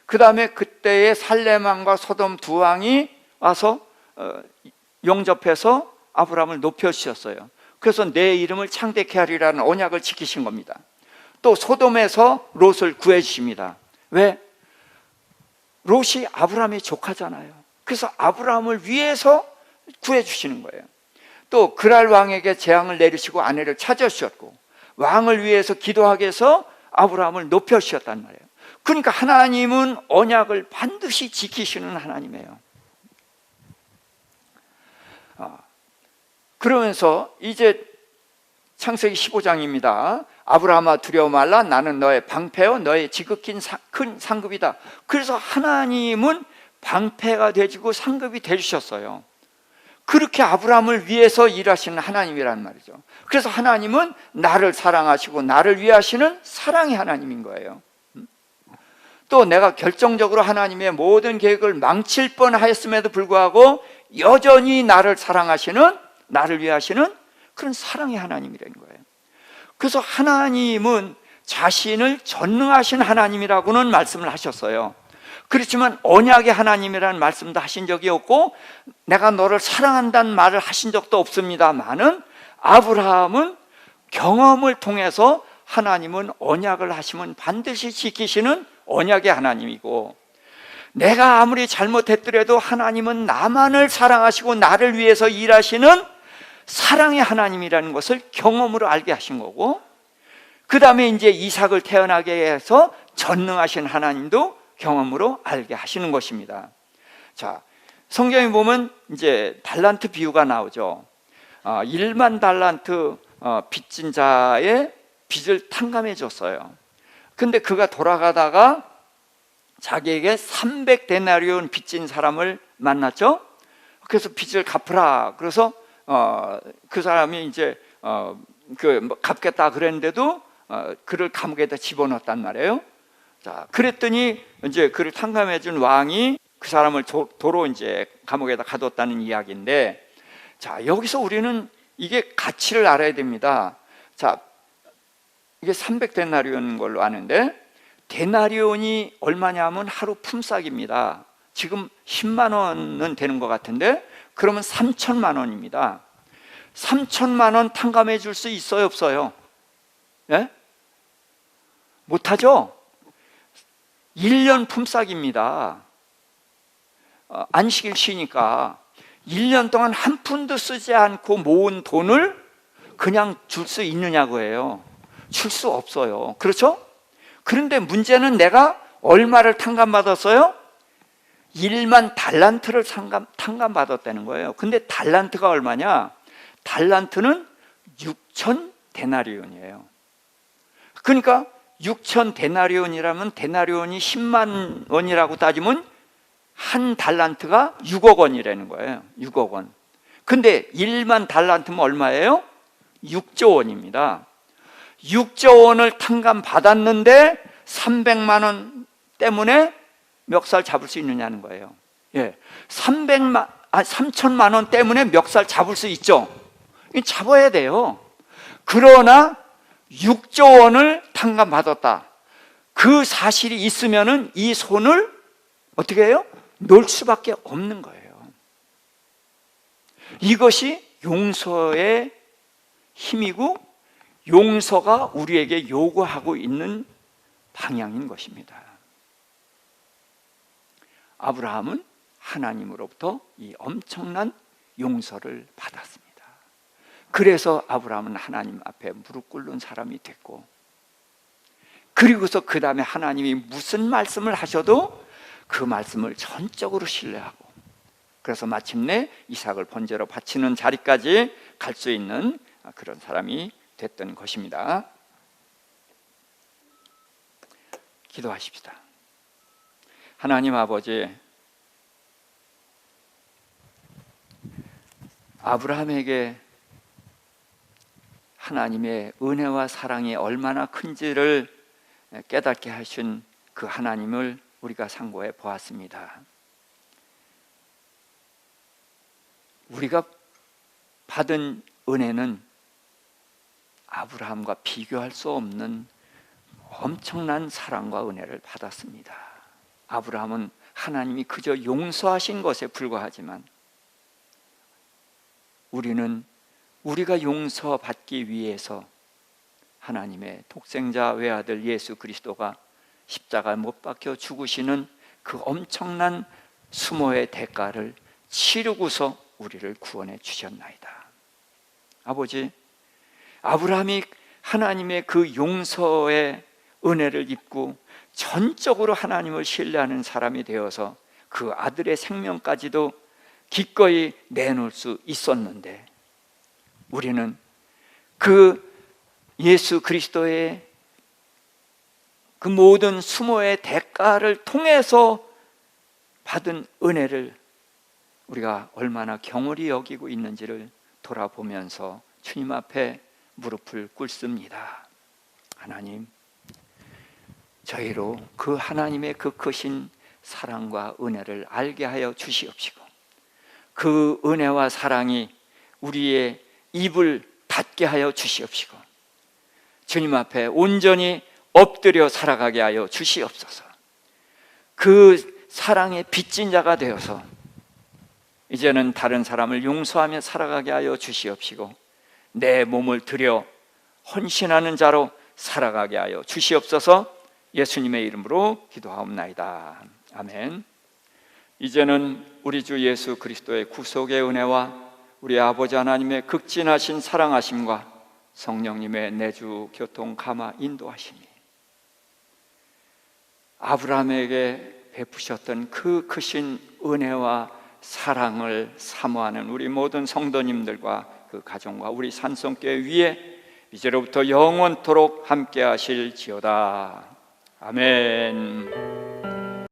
그 다음에 그때의 살렘 왕과 소돔 두 왕이 와서 용접해서 아브라함을 높여주셨어요. 그래서 내 이름을 창대케 하리라는 언약을 지키신 겁니다. 또 소돔에서 롯을 구해주십니다. 왜? 롯이 아브라함의 조카잖아요. 그래서 아브라함을 위해서 구해주시는 거예요. 또 그랄 왕에게 재앙을 내리시고 아내를 찾아주셨고 왕을 위해서 기도하게 해서 아브라함을 높여주셨단 말이에요. 그러니까 하나님은 언약을 반드시 지키시는 하나님이에요. 그러면서 이제 창세기 15장입니다. 아브라함아 두려워 말라. 나는 너의 방패요 너의 지극히 큰 상급이다. 그래서 하나님은 방패가 되시고 상급이 되주셨어요. 그렇게 아브라함을 위해서 일하시는 하나님이란 말이죠. 그래서 하나님은 나를 사랑하시고 나를 위하시는 사랑의 하나님인 거예요. 또 내가 결정적으로 하나님의 모든 계획을 망칠 뻔하였음에도 불구하고 여전히 나를 사랑하시는, 나를 위하시는 그런 사랑의 하나님이라는 거예요. 그래서 하나님은 자신을 전능하신 하나님이라고는 말씀을 하셨어요. 그렇지만 언약의 하나님이라는 말씀도 하신 적이 없고 내가 너를 사랑한다는 말을 하신 적도 없습니다만은 아브라함은 경험을 통해서 하나님은 언약을 하시면 반드시 지키시는 언약의 하나님이고 내가 아무리 잘못했더라도 하나님은 나만을 사랑하시고 나를 위해서 일하시는 사랑의 하나님이라는 것을 경험으로 알게 하신 거고 그 다음에 이제 이삭을 태어나게 해서 전능하신 하나님도 경험으로 알게 하시는 것입니다. 자, 성경에 보면 이제 달란트 비유가 나오죠. 1만 달란트 빚진 자의 빚을 탕감해 줬어요. 근데 그가 돌아가다가 자기에게 300데나리온 빚진 사람을 만났죠. 그래서 빚을 갚으라. 그래서 그 사람이 이제 갚겠다 그랬는데도 그를 감옥에다 집어넣었단 말이에요. 자, 그랬더니 이제 그를 탕감해 준 왕이 그 사람을 도로 이제 감옥에다 가뒀다는 이야기인데, 자, 여기서 우리는 이게 가치를 알아야 됩니다. 자, 이게 300데나리온 걸로 아는데, 데나리온이 얼마냐면 하루 품삯입니다. 지금 10만 원은 되는 것 같은데, 그러면 3천만 원입니다. 3천만 원 탕감해 줄 수 있어요, 없어요? 예? 못하죠? 1년 품삯입니다. 안식일 쉬니까 1년 동안 한 푼도 쓰지 않고 모은 돈을 그냥 줄 수 있느냐고 해요. 줄 수 없어요. 그렇죠? 그런데 문제는 내가 얼마를 탕감받았어요? 1만 달란트를 탕감받았다는 거예요. 근데 달란트가 얼마냐? 달란트는 6천 데나리온이에요. 그러니까 6천 데나리온이라면 데나리온이 10만 원이라고 따지면 한 달란트가 6억 원이라는 거예요. 6억 원. 근데 1만 달란트면 얼마예요? 6조 원입니다. 6조 원을 탕감받았는데 300만 원 때문에 멱살 잡을 수 있느냐는 거예요. 예. 3천만 원 때문에 멱살 잡을 수 있죠. 잡아야 돼요. 그러나 6조 원을 탕감받았다. 그 사실이 있으면은 이 손을 어떻게 해요? 놓을 수밖에 없는 거예요. 이것이 용서의 힘이고 용서가 우리에게 요구하고 있는 방향인 것입니다. 아브라함은 하나님으로부터 이 엄청난 용서를 받았습니다. 그래서 아브라함은 하나님 앞에 무릎 꿇는 사람이 됐고, 그리고서 그 다음에 하나님이 무슨 말씀을 하셔도 그 말씀을 전적으로 신뢰하고, 그래서 마침내 이삭을 번제로 바치는 자리까지 갈 수 있는 그런 사람이 됐던 것입니다. 기도하십시다. 하나님 아버지, 아브라함에게 하나님의 은혜와 사랑이 얼마나 큰지를 깨닫게 하신 그 하나님을 우리가 상고해 보았습니다. 우리가 받은 은혜는 아브라함과 비교할 수 없는 엄청난 사랑과 은혜를 받았습니다. 아브라함은 하나님이 그저 용서하신 것에 불과하지만 우리는 우리가 용서받기 위해서 하나님의 독생자 외아들 예수 그리스도가 십자가에 못 박혀 죽으시는 그 엄청난 수모의 대가를 치르고서 우리를 구원해 주셨나이다. 아버지, 아브라함이 하나님의 그 용서의 은혜를 입고 전적으로 하나님을 신뢰하는 사람이 되어서 그 아들의 생명까지도 기꺼이 내놓을 수 있었는데, 우리는 그 예수 그리스도의 그 모든 수모의 대가를 통해서 받은 은혜를 우리가 얼마나 경홀히 여기고 있는지를 돌아보면서 주님 앞에 무릎을 꿇습니다. 하나님, 저희로 그 하나님의 그 크신 사랑과 은혜를 알게 하여 주시옵시고, 그 은혜와 사랑이 우리의 입을 닫게 하여 주시옵시고, 주님 앞에 온전히 엎드려 살아가게 하여 주시옵소서. 그 사랑의 빚진 자가 되어서 이제는 다른 사람을 용서하며 살아가게 하여 주시옵시고, 내 몸을 들여 헌신하는 자로 살아가게 하여 주시옵소서. 예수님의 이름으로 기도하옵나이다. 아멘. 이제는 우리 주 예수 그리스도의 구속의 은혜와 우리 아버지 하나님의 극진하신 사랑하심과 성령님의 내주 교통 감화 인도하심이 아브라함에게 베푸셨던 그 크신 은혜와 사랑을 사모하는 우리 모든 성도님들과 그 가정과 우리 산성교회 위에 이제로부터 영원토록 함께 하실지어다. 아멘.